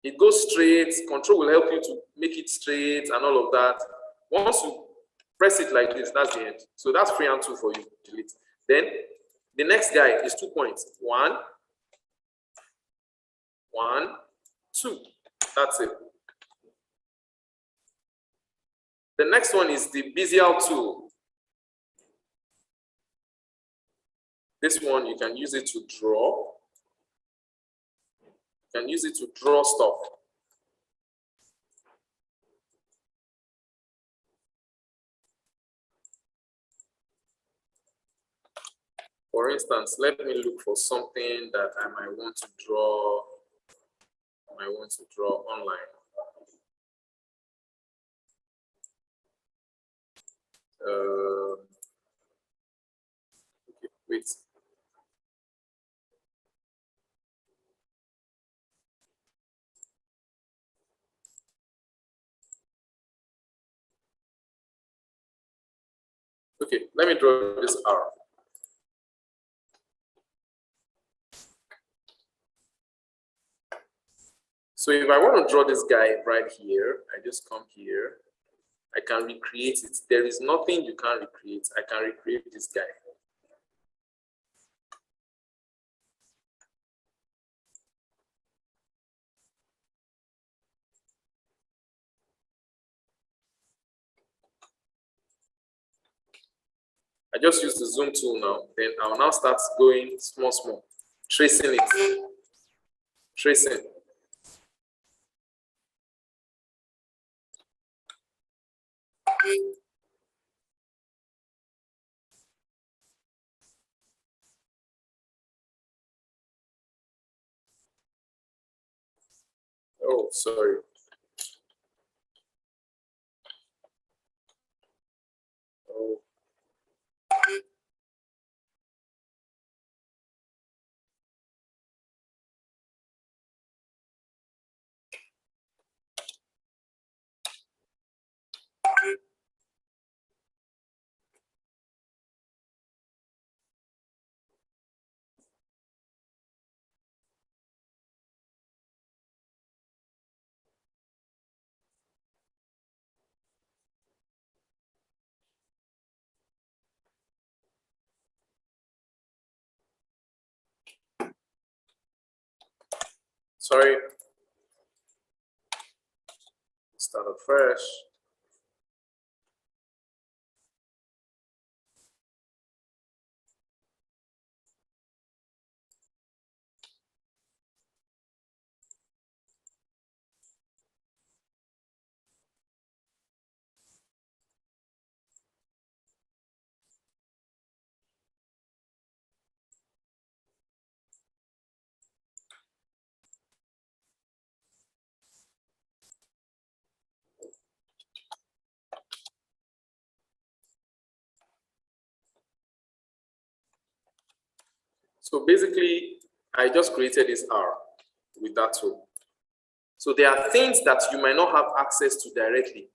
it goes straight. Control will help you to make it straight and all of that. Once you press it like this, that's the end. So that's freehand tool for you. Delete. Then the next guy is 2 points. 1, 1, 2. That's it. The next one is the Bezier tool. This one, you can use it to draw. You can use it to draw stuff. For instance, let me look for something that I might want to draw. Online. Okay, wait. Okay, let me draw this arrow. So if I want to draw this guy right here, I just come here. I can recreate it. There is nothing you can't recreate. I can recreate this guy. I just use the zoom tool now. Then I'll now start going small, tracing it. Tracing. Oh, sorry. Oh. Sorry. Start afresh. So basically, I just created this R with that tool. So there are things that you might not have access to directly.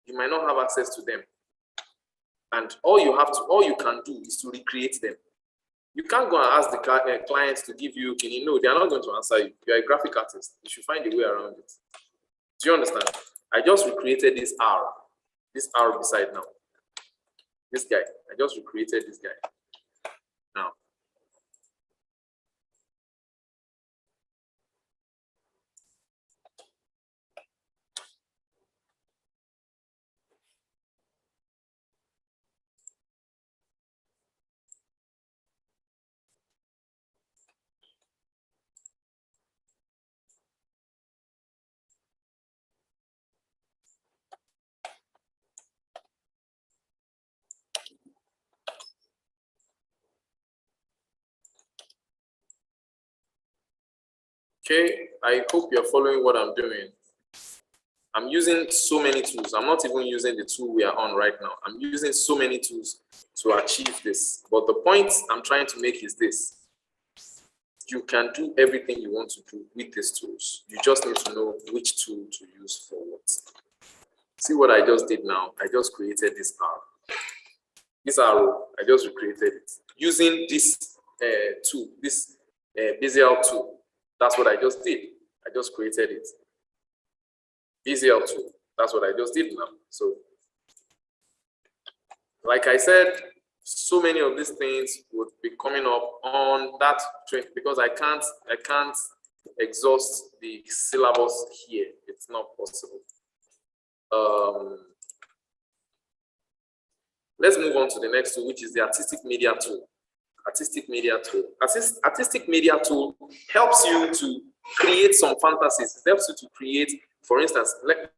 You might not have access to them. And all you can do is to recreate them. You can't go and ask the clients to give you, no, they are not going to answer you. You are a graphic artist. You should find a way around it. Do you understand? I just recreated this R beside now. This guy, I just recreated this guy. Now, okay, I hope you're following what I'm doing. I'm using so many tools. I'm not even using the tool we are on right now. I'm using so many tools to achieve this. But the point I'm trying to make is this. you can do everything you want to do with these tools. You just need to know which tool to use for what. See what I just did now? I just created this arrow. This arrow, I just recreated it using this tool, this Bezier tool. That's what I just did. I just created it. Bezier tool. That's what I just did now. So, like I said, so many of these things would be coming up on that training because I can't exhaust the syllabus here. It's not possible. Let's move on to the next tool, which is the Artistic Media Tool. Artistic Media Tool. Artistic Media Tool helps you to create some fantasies. It helps you to create, for instance, let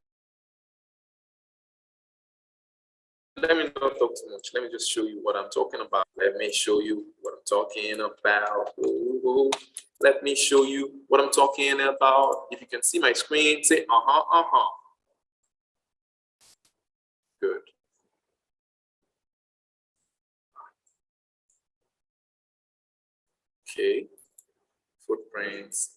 me not talk too much. Let me just show you what I'm talking about. Let me show you what I'm talking about. Ooh, let me show you what I'm talking about. If you can see my screen, say uh-huh, uh-huh. Good. Okay. Footprints.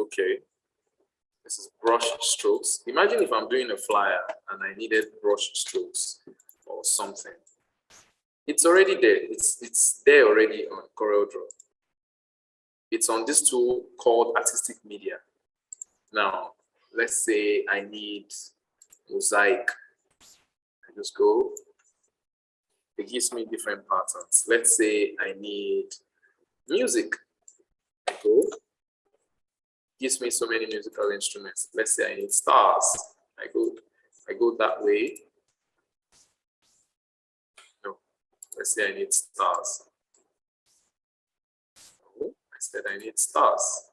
Okay, this is brush strokes. Imagine if I'm doing a flyer and I needed brush strokes or something. It's already there. It's there already on Coreldraw. It's on this tool called Artistic Media. Now, let's say I need mosaic. I just go. It gives me different patterns. Let's say I need music. I go. Gives me so many musical instruments. Let's say I need stars. I go that way. No, let's say I need stars. Oh, I said I need stars.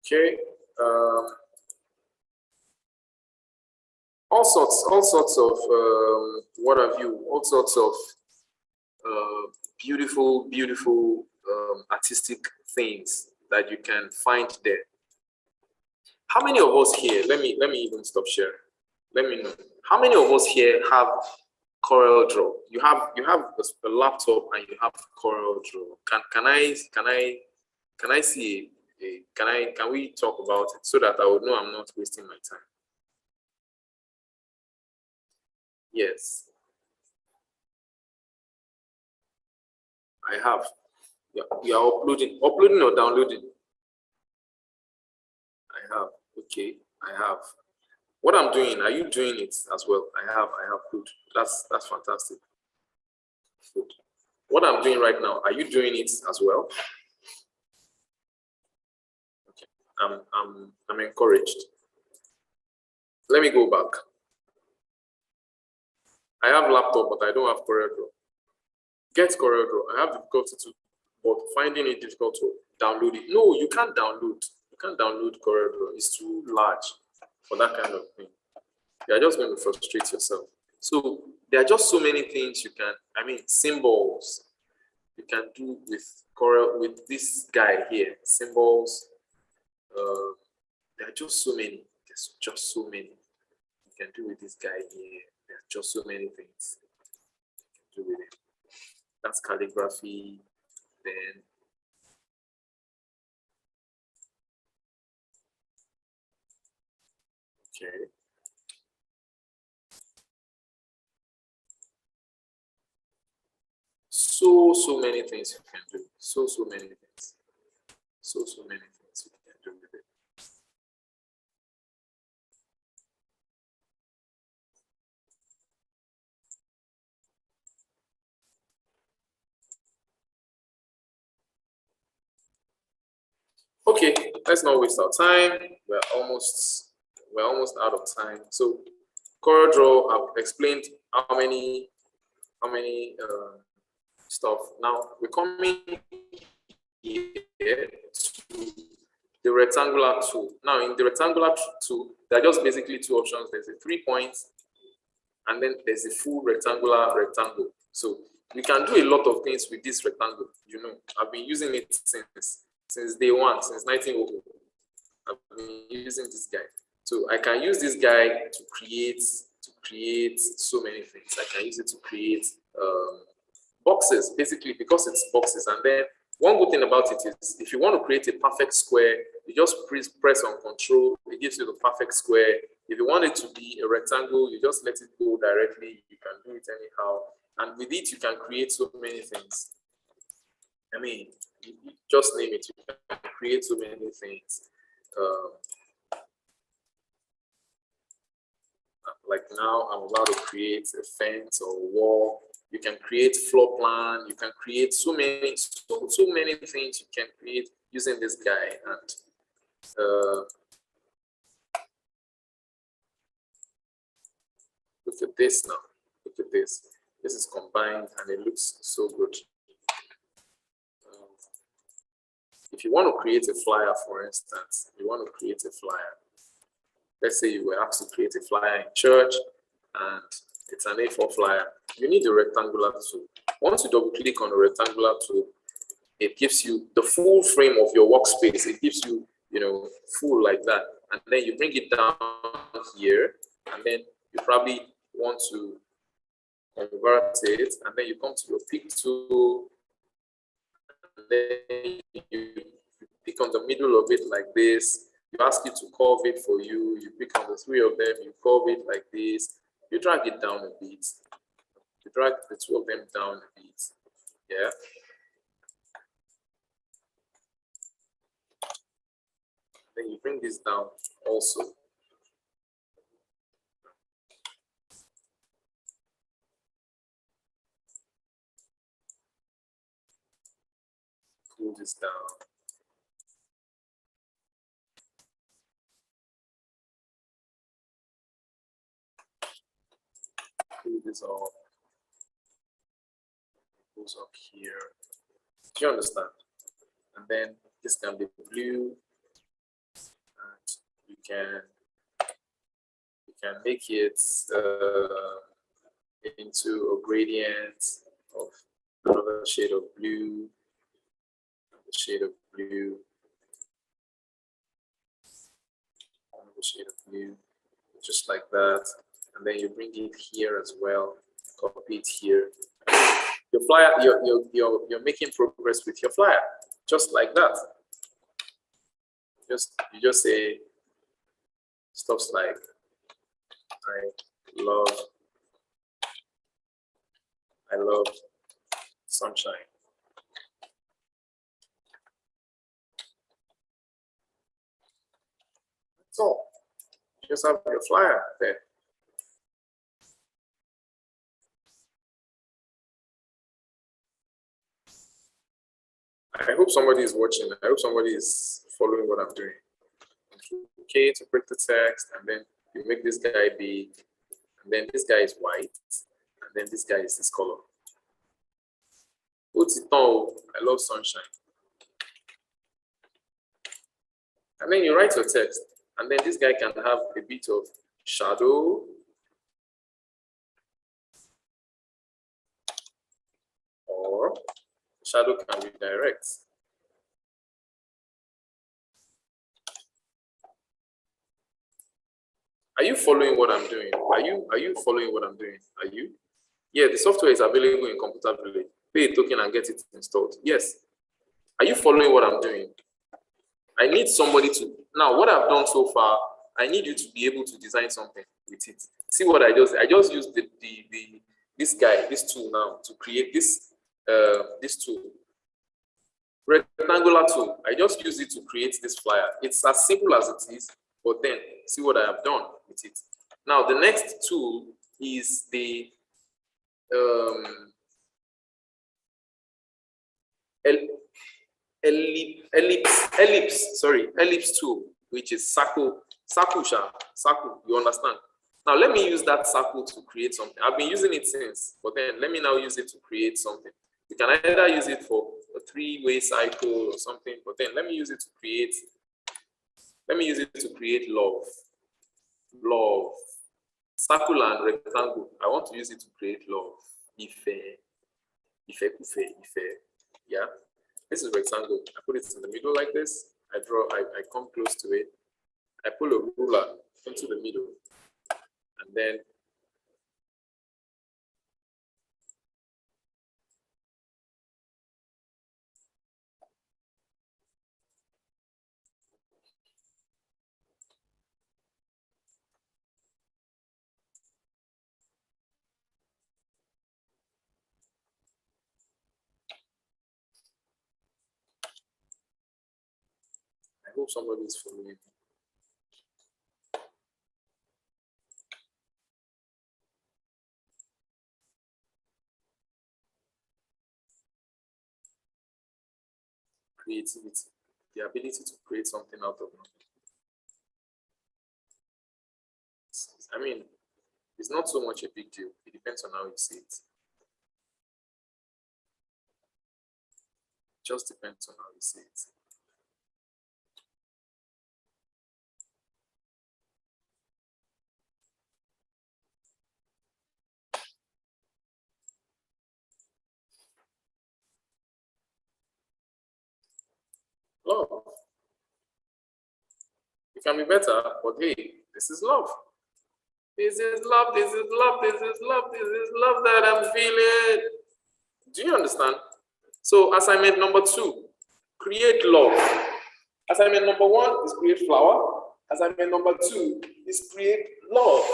Okay. All sorts of what have you? All sorts of beautiful artistic things that you can find there. How many of us here? Let me even stop sharing. Let me know. How many of us here have Coreldraw? You have a laptop and you have Coreldraw. Can I see? Can we talk about it so that I would know I'm not wasting my time? Yes, I have. Yeah, you are uploading or downloading? I have. Okay, I have. What I'm doing, are you doing it as well? I have good. That's fantastic. Good. What I'm doing right now, are you doing it as well? Okay, I'm encouraged. Let me go back. I have laptop, but I don't have Coreldraw. Get Coreldraw. I have difficulty to, but finding it difficult to download it. No, you can't download. You can't download Coreldraw. It's too large for that kind of thing. You're just going to frustrate yourself. So there are just so many things you can, symbols you can do with this guy here. Symbols. There are just so many. There's just so many you can do with this guy here. There are just so many things you can do with it. That's calligraphy. Then okay. So many things you can do. So many things. So many things you can do with it. Okay, let's not waste our time. We're almost out of time. So Coreldraw, I've explained how many stuff. Now we're coming here to the rectangular tool. Now in the rectangular tool, there are just basically two options. There's a 3 points, and then there's a full rectangle. So we can do a lot of things with this rectangle. You know, I've been using it since day one, since 1900. I've been using this guy. So I can use this guy to create so many things. I can use it to create boxes, basically, because it's boxes. And then one good thing about it is if you want to create a perfect square, you just press on Control, it gives you the perfect square. If you want it to be a rectangle, you just let it go directly. You can do it anyhow. And with it, you can create so many things. I mean, you just name it, you can create so many things. Like now, I'm about to create a fence or a wall. You can create floor plan. You can create so many things you can create using this guy. And look at this now. Look at this. This is combined and it looks so good. If you want to create a flyer, for instance, let's say you were asked to create a flyer in church and it's an A4 flyer, you need a rectangular tool. Once you double click on the rectangular tool, it gives you the full frame of your workspace. It gives you, you know, full like that. And then you bring it down here, and then you probably want to convert it, and then you come to your pick tool, and then you pick on the middle of it like this. You ask it to curve it for you. You pick on the three of them, you curve it like this. You drag it down a bit. You drag the two of them down a bit. Yeah. Then you bring this down also. Pull this down. Pull this off. It goes up here. Do you understand? And then this can be blue. And you can make it into a gradient of another shade of blue, another shade of blue, another shade of blue, just like that. And then you bring it here as well, copy it here. Your flyer, you're making progress with your flyer, just like that. You just say stuff like, I love sunshine. That's all. You just have your flyer there. I hope somebody is watching. I hope somebody is following what I'm doing. Okay, to break the text, and then you make this guy big, and then this guy is white, and then this guy is this color. I love sunshine. And then you write your text, and then this guy can have a bit of shadow, or shadow can be direct. Are you following what I'm doing? Are you following what I'm doing? Are you? Yeah, the software is available in Computer Village. Pay a token and get it installed. Yes. Are you following what I'm doing? I need somebody to. Now, what I've done so far, I need you to be able to design something with it. See what I just used this tool now to create this tool. Rectangular tool. I just use it to create this flyer. It's as simple as it is, but then see what I have done with it. Now, the next tool is the ellipse tool, which is circle, you understand? Now, let me use that circle to create something. I've been using it since, but then let me now use it to create something. We can either use it for a three-way cycle or something, but then let me use it to create love. Love. Circle and rectangle. I want to use it to create love. Yeah. This is rectangle. I put it in the middle like this. I come close to it. I pull a ruler into the middle. And then I hope somebody is following me. Creativity, the ability to create something out of nothing. I mean, it's not so much a big deal. It depends on how you see it. Just depends on how you see it. Love. It can be better, but hey, this is love. This is love, this is love, this is love, this is love that I'm feeling. Do you understand? So assignment number 2, create love. Assignment number 1 is create flower. Assignment number 2 is create love.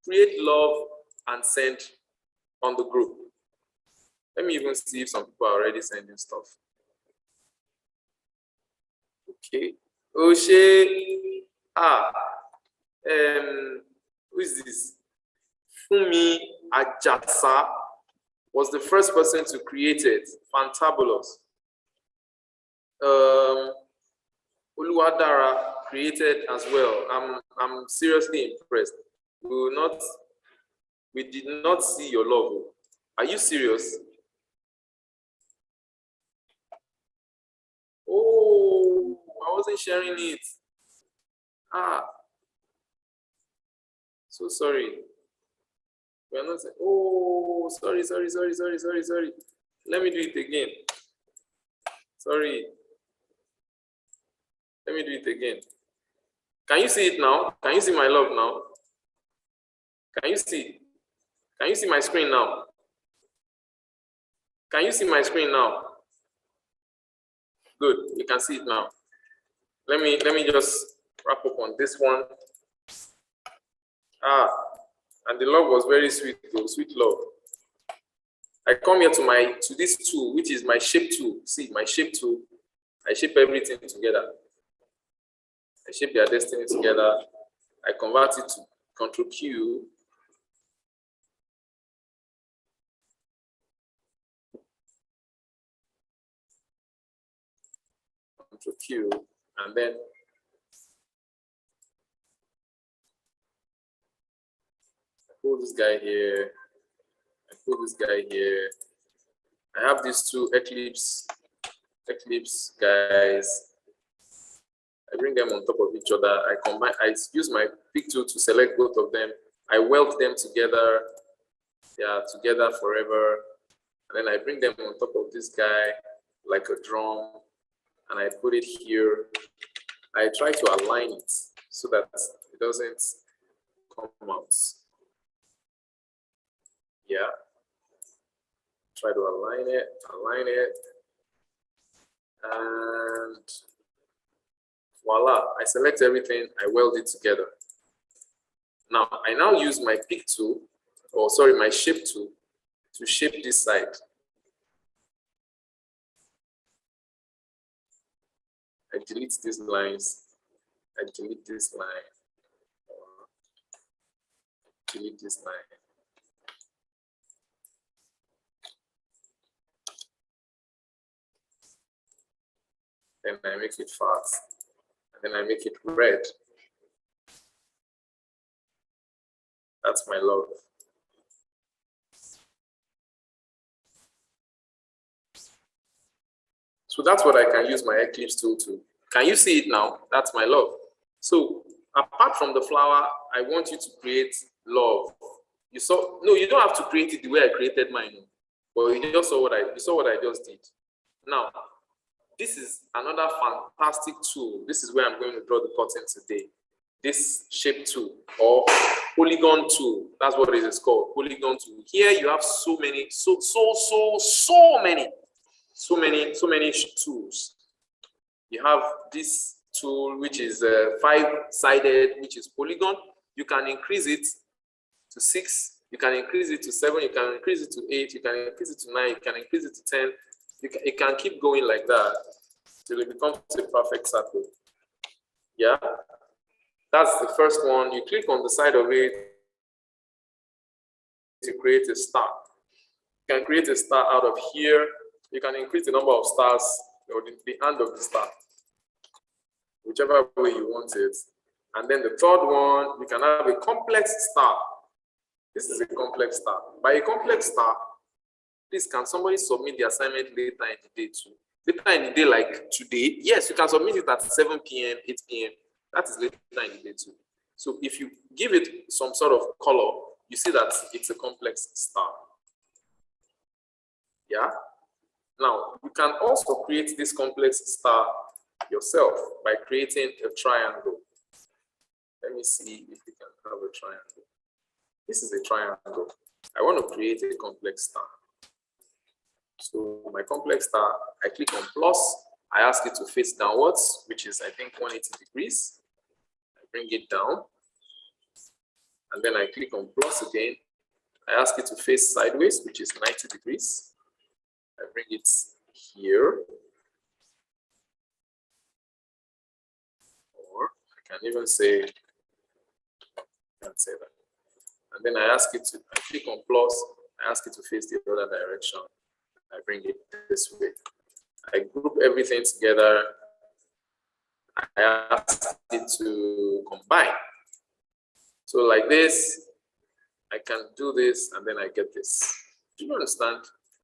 Create love and send on the group. Let me even see if some people are already sending stuff. Okay. Oshe. Who is this? Fumi Ajasa was the first person to create it. Fantabulous. Uluwadara created as well. I'm seriously impressed. We did not see your logo. Are you serious? Oh, I wasn't sharing it. So sorry. We are not saying, oh, sorry. Let me do it again. Sorry. Let me do it again. Can you see it now? Can you see my love now? Can you see? Can you see my screen now? Can you see my screen now? Good, you can see it now. Let me just wrap up on this one. And the love was very sweet though, sweet love. I come here to this tool, which is my shape tool. See, my shape tool. I shape everything together. I shape their destiny together. I convert it to Ctrl Q. Ctrl Q, and then I pull this guy here. I pull this guy here. I have these two Eclipse guys. I bring them on top of each other. I use my pick tool to select both of them. I weld them together. They are together forever. And then I bring them on top of this guy like a drum. And I put it here. I try to align it so that it doesn't come out. Yeah. Try to align it. And voila, I select everything, I weld it together. Now, I now use my pick tool, or sorry, my shape tool to shape this side. I delete these lines, I delete this line, delete this line. Then I make it fast. And then I make it red. That's my love. So that's what I can use my Eclipse tool to. Can you see it now? That's my love. So apart from the flower, I want you to create love. You saw, no, you don't have to create it the way I created mine. But you just saw you saw what I just did. Now, this is another fantastic tool. This is where I'm going to draw the curtain today. This shape tool or Polygon tool. That's what it is called, Polygon tool. Here you have so many, so many tools. You have this tool which is 5-sided, which is polygon. You can increase it to 6. You can increase it to 7. You can increase it to 8. You can increase it to 9. You can increase it to 10. It can keep going like that till it becomes a perfect circle. Yeah, that's the first one. You click on the side of it to create a star. You can create a star out of here. You can increase the number of stars or the end of the star, whichever way you want it. And then the third one, you can have a complex star. This is a complex star. By a complex star, please, can somebody submit the assignment later in the day too? Later in the day, like today? Yes, you can submit it at 7 p.m., 8 p.m. That is later in the day too. So if you give it some sort of color, you see that it's a complex star. Yeah? Now, you can also create this complex star yourself by creating a triangle. Let me see if we can have a triangle. This is a triangle. I want to create a complex star. So my complex star, I click on plus. I ask it to face downwards, which is, I think, 180 degrees. I bring it down. And then I click on plus again. I ask it to face sideways, which is 90 degrees. I bring it here. Or I can even say, I can't say that. And then I ask it to, I click on plus, I ask it to face the other direction. I bring it this way. I group everything together. I ask it to combine. So like this, I can do this, and then I get this. Do you understand?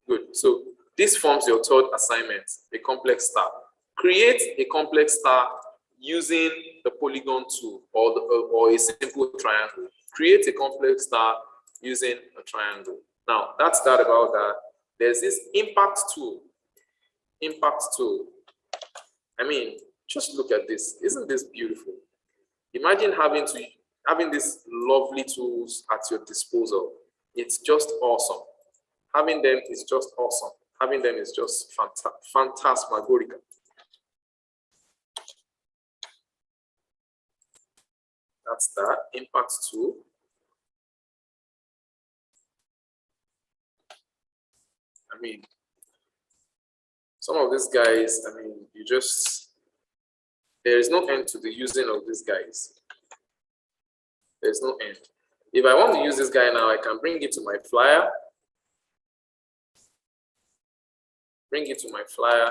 Good. So this forms your third assignment, a complex star. Create a complex star using the Polygon tool or a simple triangle. Create a complex star using a triangle. Now, that's that about that. There's this impact tool. Impact tool. I mean, just look at this. Isn't this beautiful? Imagine having these lovely tools at your disposal. It's just awesome. Having them is just awesome. Having them is just phantasmagorical. That's that. Impact tool. I mean, some of these guys, I mean, there is no end to the using of these guys. There's no end. If I want to use this guy now, I can bring it to my flyer. Bring it to my flyer,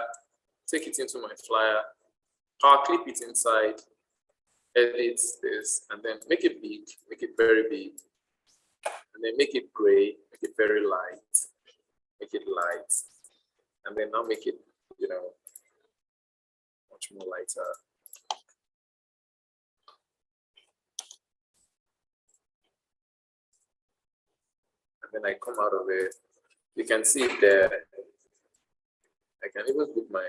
take it into my flyer, power clip it inside, edit this, and then make it big, make it very big, and then make it gray, make it very light, make it light, and then now make it, you know, much more lighter. And then I come out of it. You can see it there. I can even put my,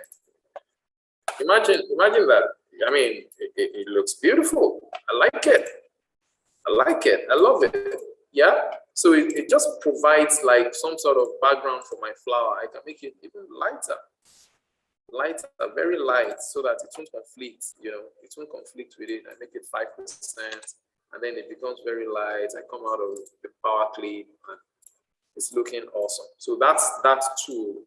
imagine that. I mean, it looks beautiful. I like it. I like it. I love it. Yeah. So it just provides like some sort of background for my flower. I can make it even lighter, very light, so that it won't conflict. You know, it won't conflict with it. I make it 5%, and then it becomes very light. I come out of the power clip, and it's looking awesome. So that's tool.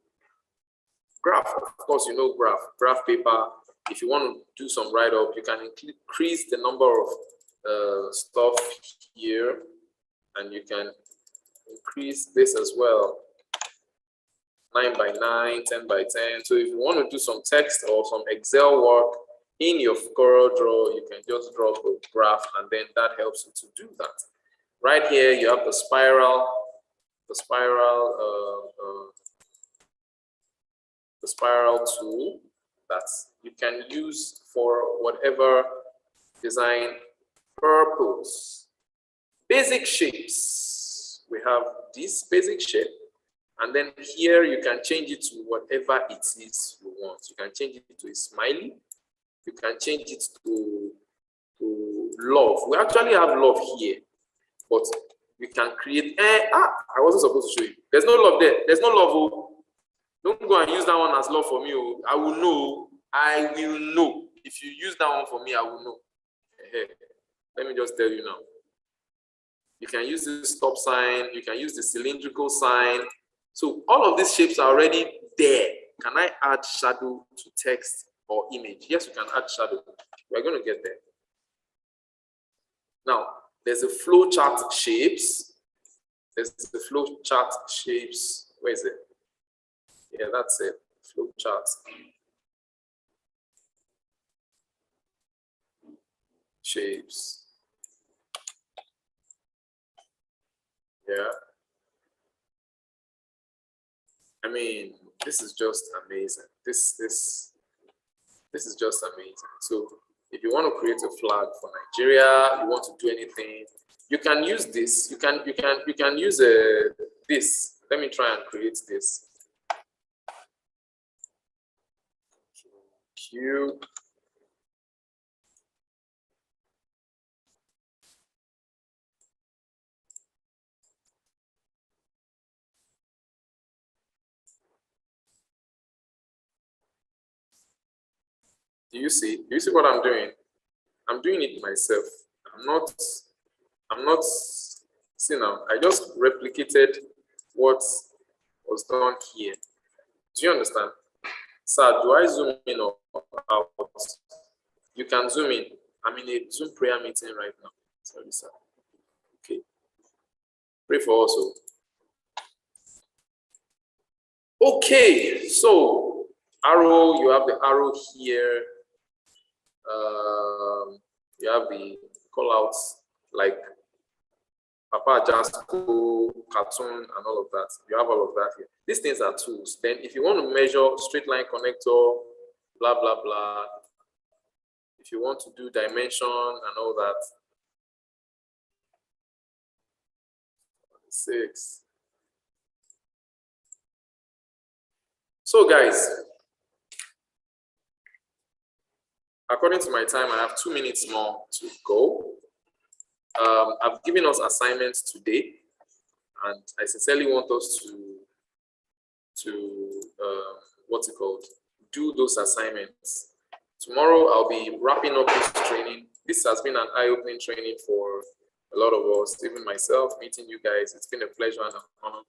Graph, of course, you know graph paper. If you want to do some write-up, you can increase the number of stuff here, and you can increase this as well. 9 by 9, 10 by 10. So if you want to do some text or some Excel work in your Coreldraw, you can just draw a graph, and then that helps you to do that. Right here, you have the spiral the spiral tool that you can use for whatever design purpose. Basic shapes. We have this basic shape, and then here you can change it to whatever it is you want. You can change it to a smiley. You can change it to love. We actually have love here, but we can create. I wasn't supposed to show you. There's no love there. There's no love. Oh. Don't go and use that one as love for me. Oh. I will know. I will know. If you use that one for me, I will know. Hey, let me just tell you now. You can use the stop sign. You can use the cylindrical sign. So all of these shapes are already there. Can I add shadow to text or image? Yes, you can add shadow. We're going to get there. Now, there's a flowchart shapes. There's the flowchart shapes. Where is it? Yeah, that's it. Flowchart. Shapes. Yeah. I mean, this is just amazing. This is just amazing. So if you want to create a flag for Nigeria, you want to do anything, you can use this. You can use this. Let me try and create this. Q. Do you see? Do you see what I'm doing? I'm doing it myself. I'm not, see now, I just replicated what was done here. Do you understand? Sir, do I zoom in or out? You can zoom in. I'm in a Zoom prayer meeting right now. Sorry, sir. Okay. Pray for us all. Okay, so arrow, you have the arrow here. You have the call outs like Papa Jasco, cartoon, and all of that. You have all of that here. These things are tools. Then, if you want to measure straight line connector, blah blah blah. If you want to do dimension and all that. 6. So, guys. According to my time, I have 2 minutes more to go. I've given us assignments today, and I sincerely want us to what's it called? Do those assignments. Tomorrow, I'll be wrapping up this training. This has been an eye-opening training for a lot of us, even myself, meeting you guys. It's been a pleasure and an honor.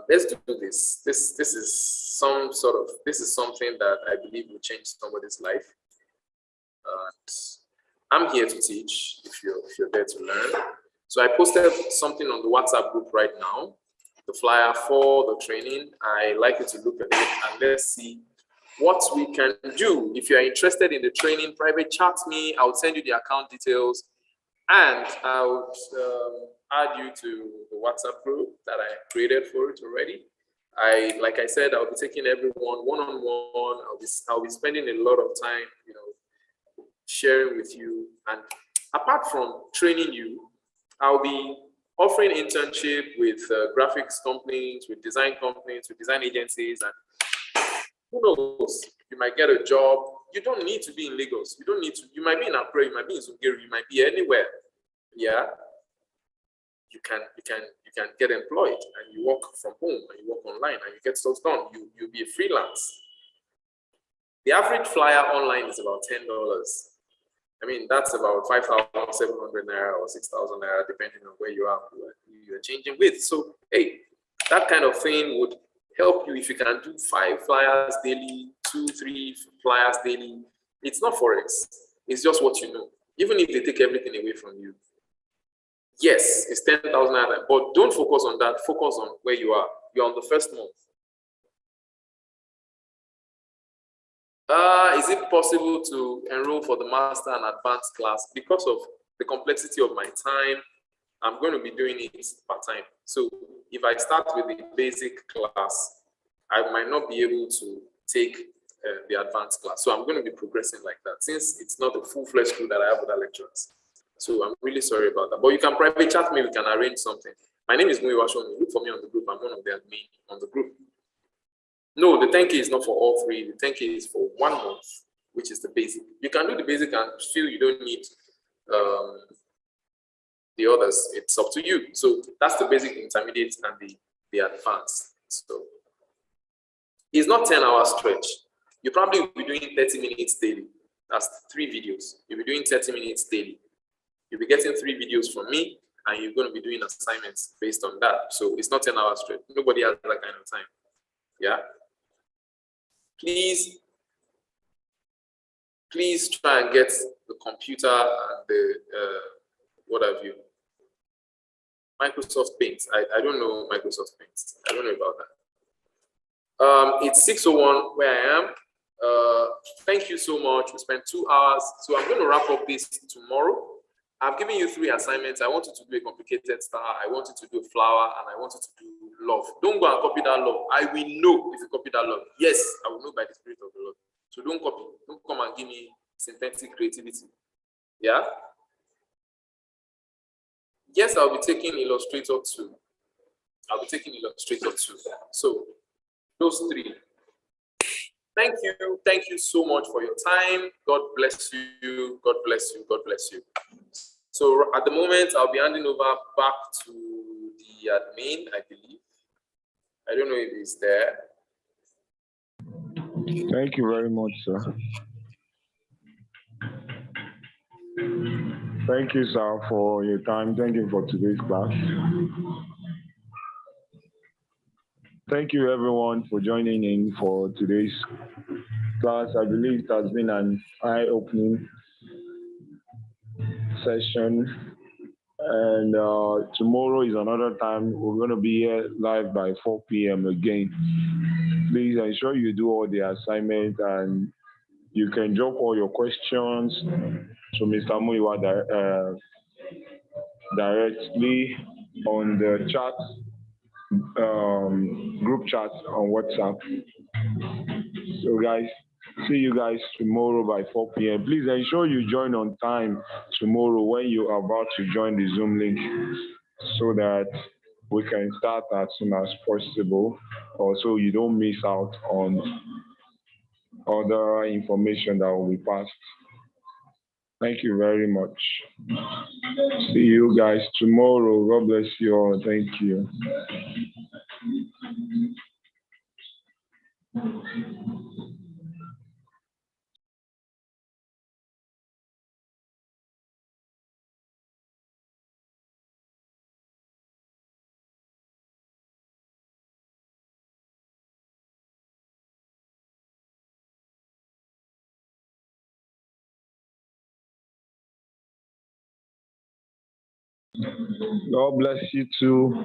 Let's do this. This is something that I believe will change somebody's life. I'm here to teach if you're there to learn. So I posted something on the WhatsApp group right now, the flyer for the training. I like you to look at it and let's see what we can do. If you're interested in the training, private chat me. I'll send you the account details and I would add you to the WhatsApp group that I created for it already. Like I said, I'll be taking everyone one-on-one. I'll be spending a lot of time, sharing with you, and apart from training you, I'll be offering internship with graphics companies, with design companies, with design agencies, and who knows, you might get a job. You don't need to be in Lagos. You don't need to. You might be in Accra. You might be in Zungeru. You might be anywhere. Yeah, you can get employed and you work from home and you work online and you get stuff done. You'll be a freelance. The average flyer online is about $10. I mean, that's about 5,700 naira or 6,000 naira, depending on where you are, who you're changing with. So, hey, that kind of thing would help you if you can do 5 flyers daily, 2, 3 flyers daily. It's not Forex. It's just what you know. Even if they take everything away from you. Yes, it's 10,000 naira, but don't focus on that. Focus on where you are. You're on the first month. Is it possible to enroll for the master and advanced class? Because of the complexity of my time, I'm going to be doing it part-time. So if I start with the basic class, I might not be able to take the advanced class. So I'm going to be progressing like that since it's not the full-fledged crew that I have with other lecturers. So I'm really sorry about that. But you can private chat me, we can arrange something. My name is Muiwashoni. Look for me on the group. I'm one of the admin on the group. No, the 10K is not for all three. The 10K is for 1 month, which is the basic. You can do the basic and feel you don't need the others. It's up to you. So that's the basic, intermediate, and the advanced. So it's not 10-hour stretch. You probably will be doing 30 minutes daily. That's 3 videos. You'll be doing 30 minutes daily. You'll be getting 3 videos from me, and you're going to be doing assignments based on that. So it's not 10-hour stretch. Nobody has that kind of time. Yeah. Please try and get the computer and the what have you. Microsoft Paint. I don't know Microsoft Paint. I don't know about that. It's 6:01 where I am. Thank you so much. We spent 2 hours. So I'm going to wrap up this tomorrow. I've given you 3 assignments. I want you to do a complicated star. I want you to do a flower, and I want you to do love. Don't go and copy that love. I will know if you copy that love. Yes, I will know by the Spirit of the Lord. So don't copy. Don't come and give me synthetic creativity. Yeah? Yes, I'll be taking Illustrator 2. I'll be taking Illustrator 2. So those 3. Thank you. Thank you so much for your time. God bless you. God bless you. God bless you. So at the moment, I'll be handing over back to the admin, I believe. I don't know if he's there.
Thank you very much, sir. Thank you, sir, for your time. Thank you for today's class. Thank you, everyone, for joining in for today's class. I believe it has been an eye-opening session. And tomorrow is another time. We're going to be here live by 4 p.m. again. Please ensure you do all the assignments, and you can drop all your questions to Mr. Muiwa directly on the chat, group chat on WhatsApp. So guys, see you guys tomorrow by 4 p.m. Please ensure you join on time tomorrow when you are about to join the Zoom link so that we can start as soon as possible, also you don't miss out on other information that will be passed. Thank you very much. See you guys tomorrow. God bless you all. Thank you. God bless you too.